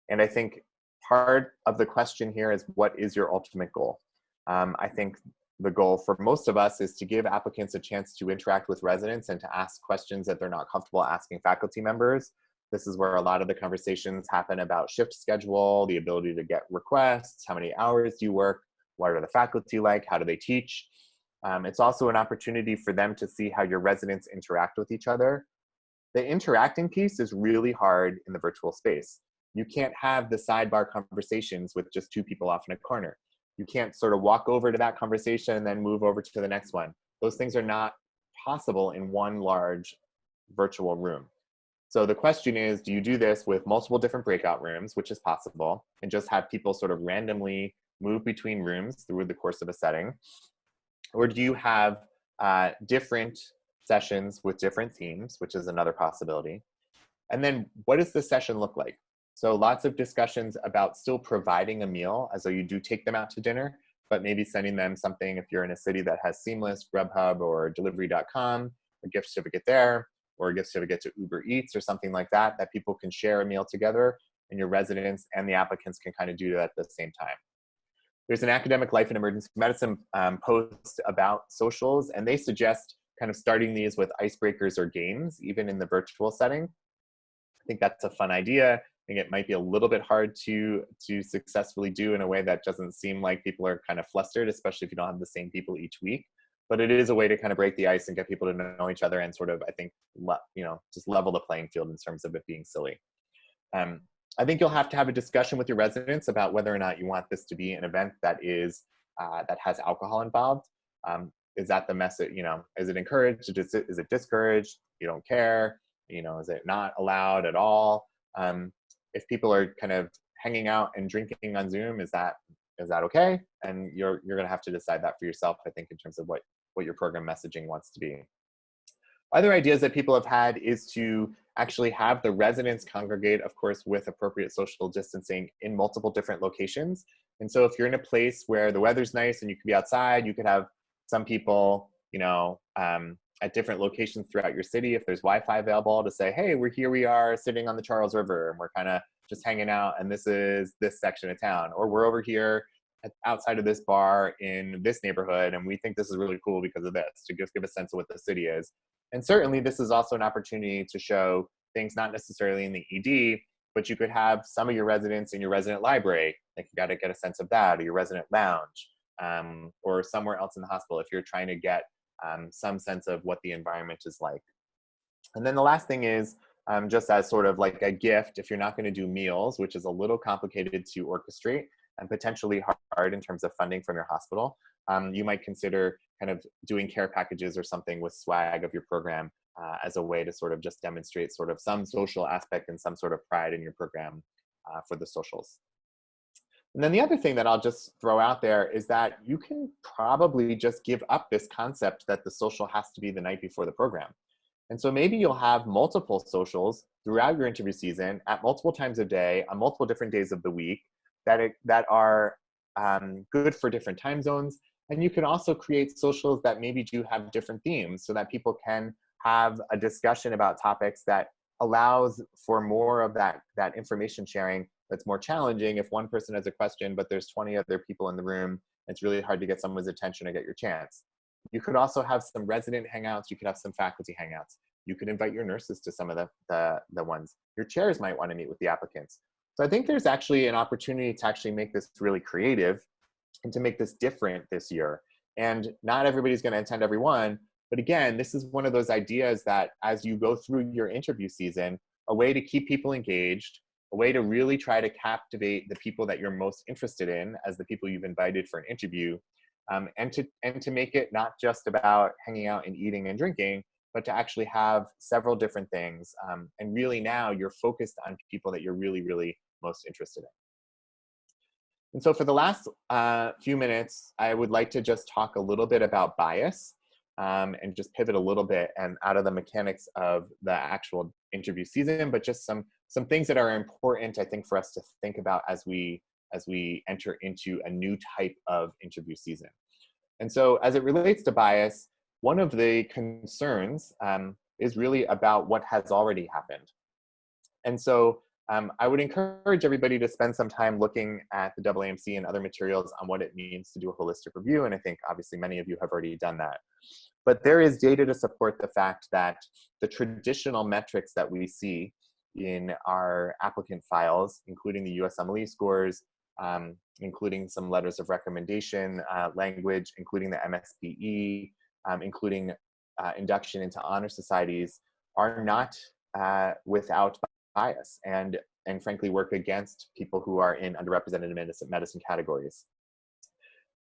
And I think part of the question here is, what is your ultimate goal? I think the goal for most of us is to give applicants a chance to interact with residents and to ask questions that they're not comfortable asking faculty members. This is where a lot of the conversations happen about shift schedule, the ability to get requests, how many hours do you work, what are the faculty like, how do they teach? It's also an opportunity for them to see how your residents interact with each other. The interacting piece is really hard in the virtual space. You can't have the sidebar conversations with just two people off in a corner. You can't sort of walk over to that conversation and then move over to the next one. Those things are not possible in one large virtual room. So the question is, do you do this with multiple different breakout rooms, which is possible, and just have people sort of randomly move between rooms through the course of a setting? Or do you have different sessions with different themes, which is another possibility? And then what does the session look like? So lots of discussions about still providing a meal, as though you do take them out to dinner, but maybe sending them something if you're in a city that has Seamless, Grubhub, or Delivery.com, a gift certificate there, or a gift certificate to Uber Eats or something like that, that people can share a meal together, and your residents and the applicants can kind of do that at the same time. There's an Academic Life and Emergency Medicine post about socials, and they suggest kind of starting these with icebreakers or games, even in the virtual setting. I think that's a fun idea. I think it might be a little bit hard to successfully do in a way that doesn't seem like people are kind of flustered, especially if you don't have the same people each week. But it is a way to kind of break the ice and get people to know each other and sort of, I think, just level the playing field in terms of it being silly. I think you'll have to have a discussion with your residents about whether or not you want this to be an event that is that has alcohol involved. Is that the message? Is it encouraged? Is it discouraged? You don't care? Is it not allowed at all? If people are kind of hanging out and drinking on Zoom, is that okay? And you're going to have to decide that for yourself, I think, in terms of what your program messaging wants to be. Other ideas that people have had is to actually have the residents congregate, of course, with appropriate social distancing in multiple different locations. And so if you're in a place where the weather's nice and you can be outside, you could have some people, at different locations throughout your city, if there's Wi-Fi available, to say, hey, we are sitting on the Charles River and we're kind of just hanging out, and this is this section of town. Or we're over here outside of this bar in this neighborhood, and we think this is really cool because of this, to just give a sense of what the city is. And certainly this is also an opportunity to show things not necessarily in the ED, but you could have some of your residents in your resident library. Like, you got to get a sense of that, or your resident lounge, or somewhere else in the hospital if you're trying to get some sense of what the environment is like. And then the last thing is, just as sort of like a gift, if you're not going to do meals, which is a little complicated to orchestrate and potentially hard in terms of funding from your hospital, you might consider kind of doing care packages or something with swag of your program as a way to sort of just demonstrate sort of some social aspect and some sort of pride in your program for the socials. And then the other thing that I'll just throw out there is that you can probably just give up this concept that the social has to be the night before the program. And so maybe you'll have multiple socials throughout your interview season at multiple times a day, on multiple different days of the week, that are good for different time zones. And you can also create socials that maybe do have different themes so that people can have a discussion about topics that allows for more of that information sharing that's more challenging. If one person has a question, but there's 20 other people in the room, it's really hard to get someone's attention or get your chance. You could also have some resident hangouts. You could have some faculty hangouts. You could invite your nurses to some of the ones. Your chairs might want to meet with the applicants. So I think there's actually an opportunity to actually make this really creative and to make this different this year. And not everybody's going to attend every one. But again, this is one of those ideas that as you go through your interview season, a way to keep people engaged, a way to really try to captivate the people that you're most interested in as the people you've invited for an interview, and to make it not just about hanging out and eating and drinking, but to actually have several different things. And really now you're focused on people that you're really, really most interested in. And so for the last few minutes, I would like to just talk a little bit about bias, and just pivot a little bit and out of the mechanics of the actual interview season, but just some things that are important, I think, for us to think about as we enter into a new type of interview season. And so as it relates to bias, one of the concerns is really about what has already happened. And so I would encourage everybody to spend some time looking at the AAMC and other materials on what it means to do a holistic review. And I think obviously many of you have already done that. But there is data to support the fact that the traditional metrics that we see in our applicant files, including the USMLE scores, including some letters of recommendation language, including the MSPE, including induction into honor societies, are not without bias and frankly work against people who are in underrepresented medicine categories.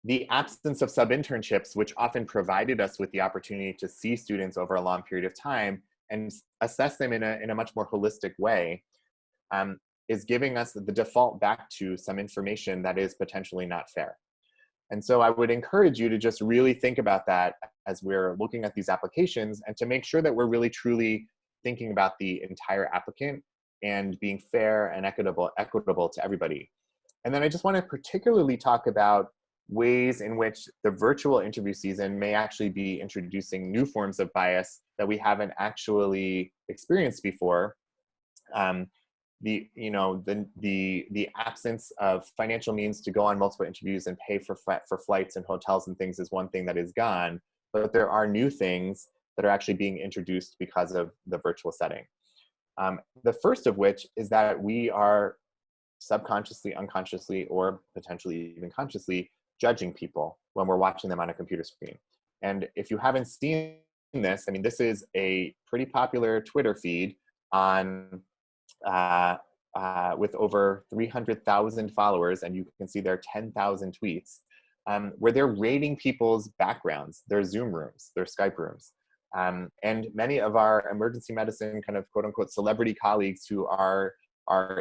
The absence of sub-internships, which often provided us with the opportunity to see students over a long period of time and assess them in a much more holistic way, is giving us the default back to some information that is potentially not fair. And so I would encourage you to just really think about that as we're looking at these applications, and to make sure that we're really truly thinking about the entire applicant and being fair and equitable to everybody. And then I just want to particularly talk about ways in which the virtual interview season may actually be introducing new forms of bias that we haven't actually experienced before. The absence of financial means to go on multiple interviews and pay for flights and hotels and things is one thing that is gone, but there are new things that are actually being introduced because of the virtual setting. The first of which is that we are subconsciously, unconsciously, or potentially even consciously judging people when we're watching them on a computer screen. And if you haven't seen this, I mean, this is a pretty popular Twitter feed on with over 300,000 followers, and you can see their 10,000 tweets, where they're rating people's backgrounds, their Zoom rooms, their Skype rooms. And many of our emergency medicine kind of quote unquote celebrity colleagues who are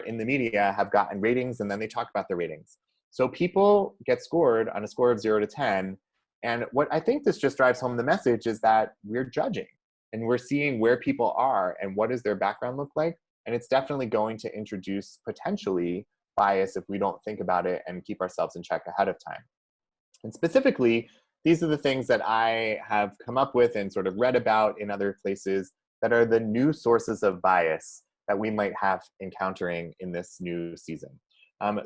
in the media have gotten ratings, and then they talk about their ratings. So people get scored on a score of 0 to 10. And what I think this just drives home the message is that we're judging and we're seeing where people are and what does their background look like. And it's definitely going to introduce potentially bias if we don't think about it and keep ourselves in check ahead of time. And specifically, these are the things that I have come up with and sort of read about in other places that are the new sources of bias that we might have encountering in this new season.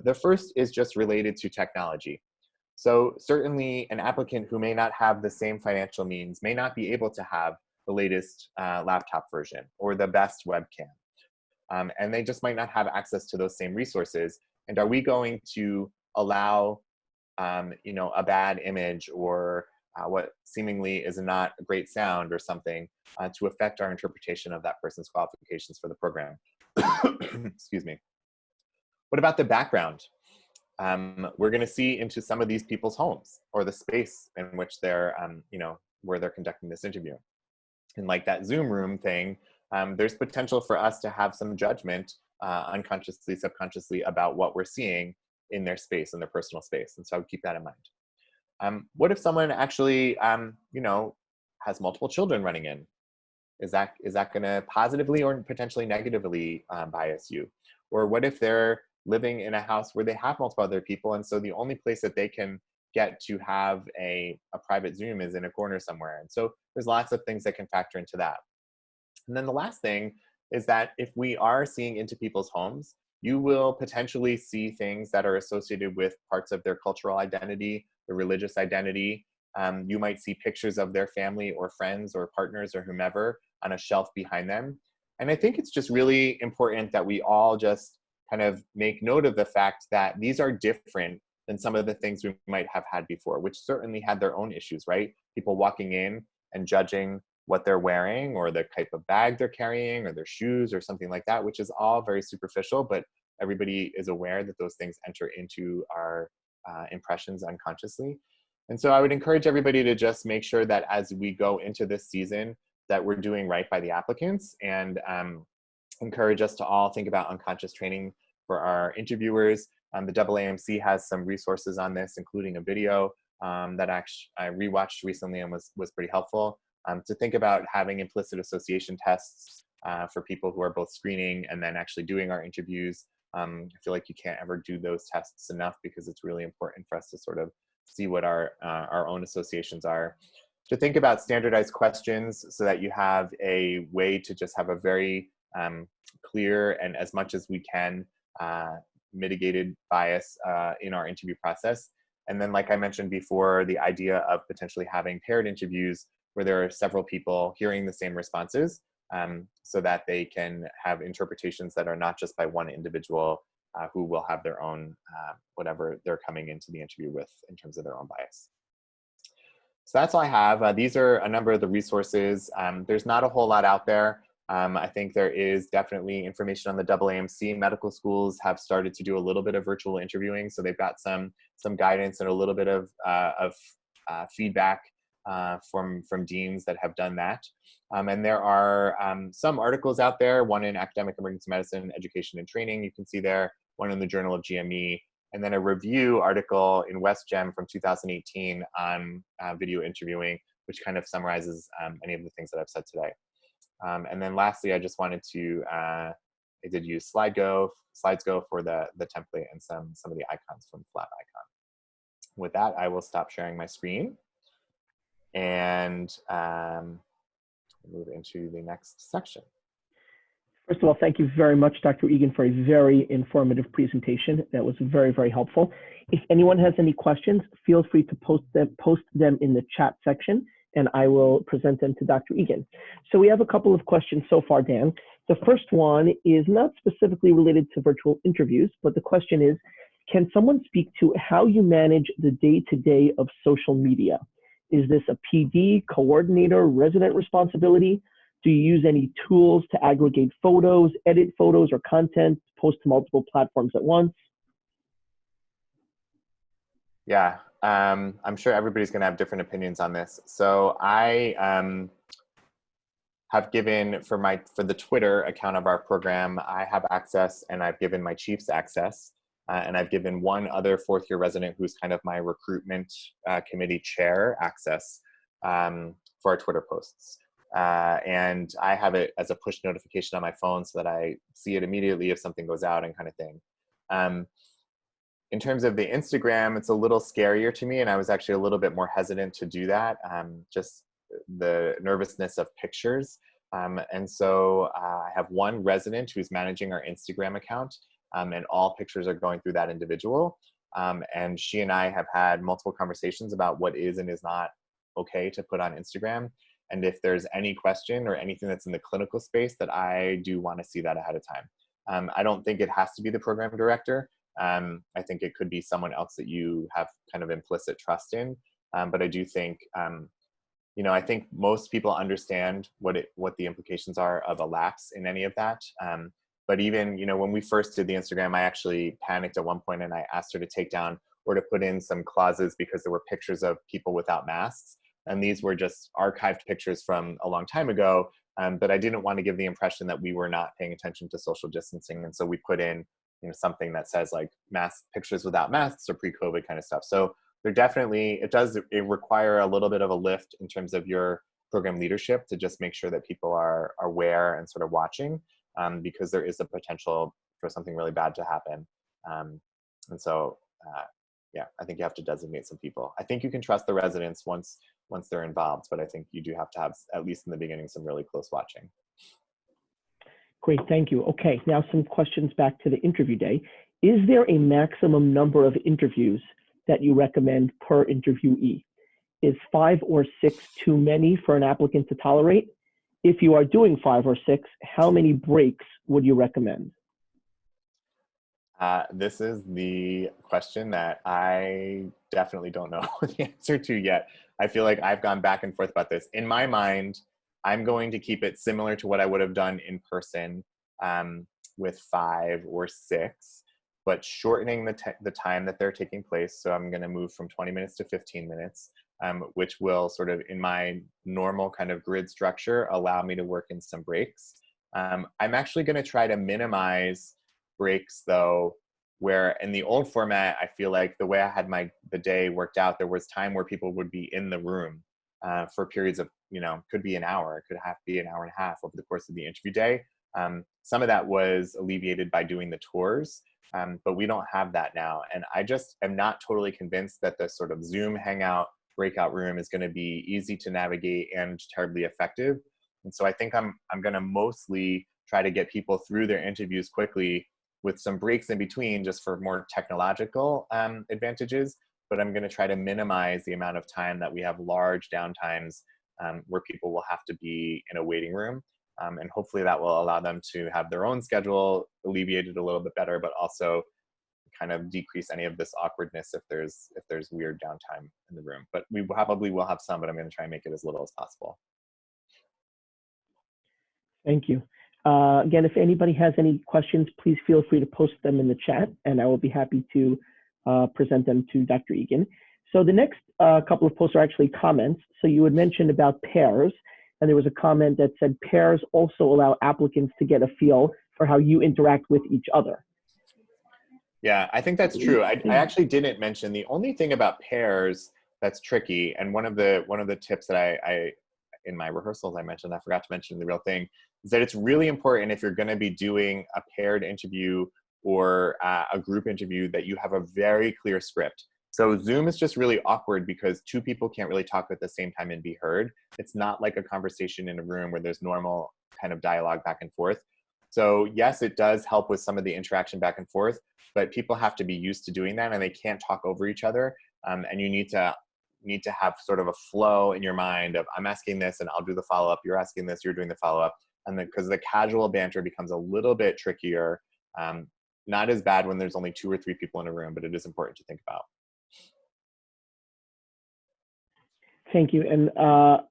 The first is just related to technology. So certainly an applicant who may not have the same financial means may not be able to have the latest laptop version or the best webcam. And they just might not have access to those same resources. And are we going to allow a bad image or what seemingly is not a great sound or something to affect our interpretation of that person's qualifications for the program? Excuse me. What about the background? We're going to see into some of these people's homes or the space in which they're, where they're conducting this interview. And like that Zoom room thing, there's potential for us to have some judgment unconsciously, subconsciously about what we're seeing in their space, in their personal space. And so I would keep that in mind. What if someone actually, has multiple children running in? Is that going to positively or potentially negatively bias you? Or what if they're living in a house where they have multiple other people, and so the only place that they can get to have a private Zoom is in a corner somewhere? And so there's lots of things that can factor into that. And then the last thing is that if we are seeing into people's homes, you will potentially see things that are associated with parts of their cultural identity, their religious identity. You might see pictures of their family or friends or partners or whomever on a shelf behind them. And I think it's just really important that we all just kind of make note of the fact that these are different than some of the things we might have had before, which certainly had their own issues, right? People walking in and judging what they're wearing or the type of bag they're carrying or their shoes or something like that, which is all very superficial, but everybody is aware that those things enter into our impressions unconsciously. And so I would encourage everybody to just make sure that as we go into this season, that we're doing right by the applicants, and encourage us to all think about unconscious training for our interviewers. The AAMC has some resources on this, including a video that actually I rewatched recently and was pretty helpful. To think about having implicit association tests for people who are both screening and then actually doing our interviews. I feel like you can't ever do those tests enough because it's really important for us to sort of see what our own associations are. To think about standardized questions so that you have a way to just have a very clear and as much as we can mitigated bias in our interview process. And then, like I mentioned before, the idea of potentially having paired interviews where there are several people hearing the same responses so that they can have interpretations that are not just by one individual who will have their own, whatever they're coming into the interview with in terms of their own bias. So that's all I have. These are a number of the resources. There's not a whole lot out there. I think there is definitely information on the AAMC. Medical schools have started to do a little bit of virtual interviewing, so they've got some guidance and a little bit of feedback from deans that have done that. And there are some articles out there, one in Academic Emergency Medicine, Education and Training, you can see there, one in the Journal of GME, and then a review article in WestGem from 2018 on video interviewing, which kind of summarizes any of the things that I've said today. And then lastly, I just wanted to, I did use Slidesgo for the template and some of the icons from Flat Icon. With that, I will stop sharing my screen and move into the next section. First of all, thank you very much, Dr. Egan, for a very informative presentation. That was very, very helpful. If anyone has any questions, feel free to post them in the chat section, and I will present them to Dr. Egan. So we have a couple of questions so far, Dan. The first one is not specifically related to virtual interviews, but the question is, can someone speak to how you manage the day-to-day of social media? Is this a PD, coordinator, resident responsibility? Do you use any tools to aggregate photos, edit photos or content, post to multiple platforms at once? Yeah, I'm sure everybody's going to have different opinions on this. So I have given for the Twitter account of our program, I have access, and I've given my chiefs access, and I've given one other fourth-year resident who's kind of my recruitment committee chair access for our Twitter posts. And I have it as a push notification on my phone so that I see it immediately if something goes out and kind of thing. In terms of the Instagram, it's a little scarier to me, and I was actually a little bit more hesitant to do that, just the nervousness of pictures. And so I have one resident who's managing our Instagram account, and all pictures are going through that individual. And she and I have had multiple conversations about what is and is not okay to put on Instagram. And if there's any question or anything that's in the clinical space, that I do want to see that ahead of time. I don't think it has to be the program director. I think it could be someone else that you have kind of implicit trust in. But I do think, I think most people understand what the implications are of a lapse in any of that. But even, when we first did the Instagram, I actually panicked at one point and I asked her to take down or to put in some clauses because there were pictures of people without masks. And these were just archived pictures from a long time ago. But I didn't want to give the impression that we were not paying attention to social distancing. And so we put in, something that says like pictures without masks or pre-COVID kind of stuff. So there definitely, it require a little bit of a lift in terms of your program leadership to just make sure that people are aware and sort of watching, because there is a potential for something really bad to happen. And so, yeah, I think you have to designate some people. I think you can trust the residents once they're involved, but I think you do have to have, at least in the beginning, some really close watching. Great, thank you. Okay, now some questions back to the interview day. Is there a maximum number of interviews that you recommend per interviewee? Is 5 or 6 too many for an applicant to tolerate? If you are doing 5 or 6, how many breaks would you recommend? This is the question that I definitely don't know the answer to yet. I feel like I've gone back and forth about this. In my mind, I'm going to keep it similar to what I would have done in person, with 5 or 6, but shortening the time that they're taking place. So I'm going to move from 20 minutes to 15 minutes, which will sort of, in my normal kind of grid structure, allow me to work in some breaks. I'm actually going to try to minimize breaks though, where in the old format, I feel like the way I had the day worked out, there was time where people would be in the room for periods of, could be an hour, it could have to be an hour and a half over the course of the interview day. Some of that was alleviated by doing the tours, but we don't have that now. And I just am not totally convinced that the sort of Zoom hangout breakout room is going to be easy to navigate and terribly effective. And so I think I'm going to mostly try to get people through their interviews quickly with some breaks in between, just for more technological advantages. But I'm going to try to minimize the amount of time that we have large downtimes where people will have to be in a waiting room. And hopefully that will allow them to have their own schedule alleviated a little bit better, but also kind of decrease any of this awkwardness if there's weird downtime in the room. But we probably will have some, but I'm going to try and make it as little as possible. Thank you. Again, if anybody has any questions, please feel free to post them in the chat, and I will be happy to present them to Dr. Egan. So the next couple of posts are actually comments. So you had mentioned about pairs, and there was a comment that said pairs also allow applicants to get a feel for how you interact with each other. Yeah, I think that's true. I actually didn't mention the only thing about pairs that's tricky, and one of the tips that I in my rehearsals I mentioned, I forgot to mention the real thing, is that it's really important if you're going to be doing a paired interview or a group interview that you have a very clear script. So Zoom is just really awkward because 2 people can't really talk at the same time and be heard. It's not like a conversation in a room where there's normal kind of dialogue back and forth. So yes, it does help with some of the interaction back and forth, but people have to be used to doing that and they can't talk over each other. And you need to have sort of a flow in your mind of, I'm asking this and I'll do the follow-up, you're asking this, you're doing the follow-up. And then because the casual banter becomes a little bit trickier, not as bad when there's only 2 or 3 people in a room, but it is important to think about. Thank you. And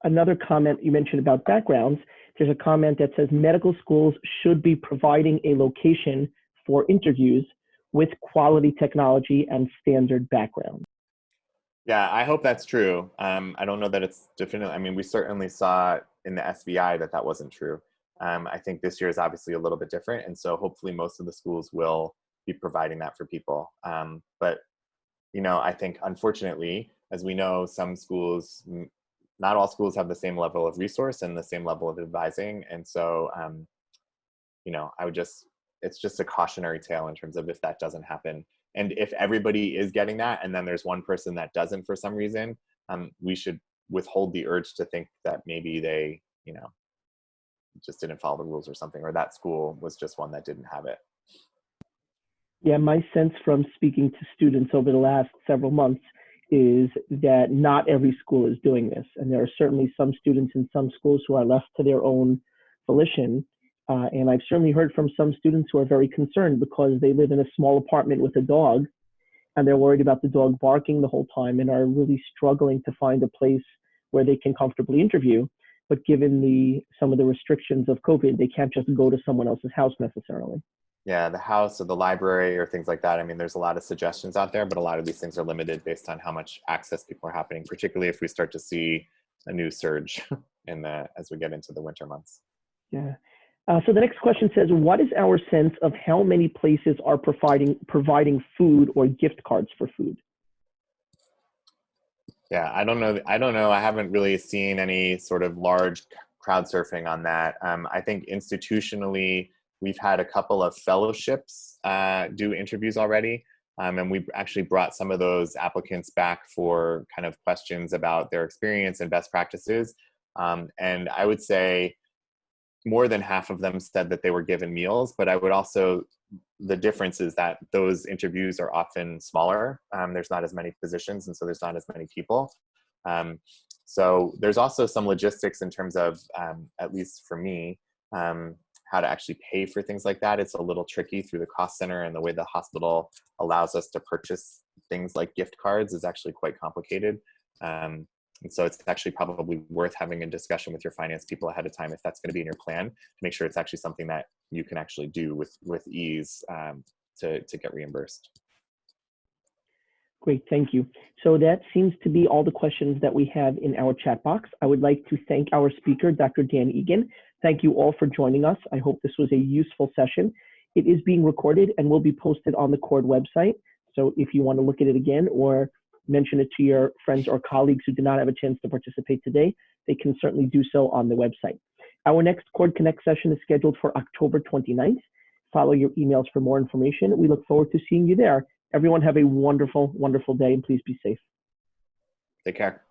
another comment you mentioned about backgrounds, there's a comment that says medical schools should be providing a location for interviews with quality technology and standard background. Yeah, I hope that's true. I don't know that it's definitely, I mean, we certainly saw in the SBI that wasn't true. I think this year is obviously a little bit different. And so hopefully most of the schools will be providing that for people. But, I think unfortunately, as we know, some schools, not all schools have the same level of resource and the same level of advising. And so, it's just a cautionary tale in terms of if that doesn't happen. And if everybody is getting that, and then there's one person that doesn't for some reason, we should withhold the urge to think that maybe they, just didn't follow the rules or something, or that school was just one that didn't have it. Yeah, my sense from speaking to students over the last several months is that not every school is doing this. And there are certainly some students in some schools who are left to their own volition. And I've certainly heard from some students who are very concerned because they live in a small apartment with a dog and they're worried about the dog barking the whole time and are really struggling to find a place where they can comfortably interview. But given some of the restrictions of COVID, they can't just go to someone else's house necessarily. Yeah, the house or the library or things like that. I mean, there's a lot of suggestions out there, but a lot of these things are limited based on how much access people are happening, particularly if we start to see a new surge as we get into the winter months. Yeah. So the next question says, what is our sense of how many places are providing food or gift cards for food? Yeah, I don't know. I haven't really seen any sort of large crowd surfing on that. I think institutionally, we've had a couple of fellowships do interviews already. And we've actually brought some of those applicants back for kind of questions about their experience and best practices. And I would say more than half of them said that they were given meals, but I would also, the difference is that those interviews are often smaller. There's not as many positions, and so there's not as many people. So there's also some logistics in terms of, at least for me, how to actually pay for things like that. It's a little tricky through the cost center, and the way the hospital allows us to purchase things like gift cards is actually quite complicated. And so it's actually probably worth having a discussion with your finance people ahead of time if that's going to be in your plan, to make sure it's actually something that you can actually do with ease to get reimbursed. Great, thank you. So that seems to be all the questions that we have in our chat box. I would like to thank our speaker, Dr. Dan Egan. Thank you all for joining us. I hope this was a useful session. It is being recorded and will be posted on the CORD website. So if you want to look at it again or mention it to your friends or colleagues who did not have a chance to participate today, they can certainly do so on the website. Our next CORD Connect session is scheduled for October 29th. Follow your emails for more information. We look forward to seeing you there. Everyone have a wonderful, wonderful day, and please be safe. Take care.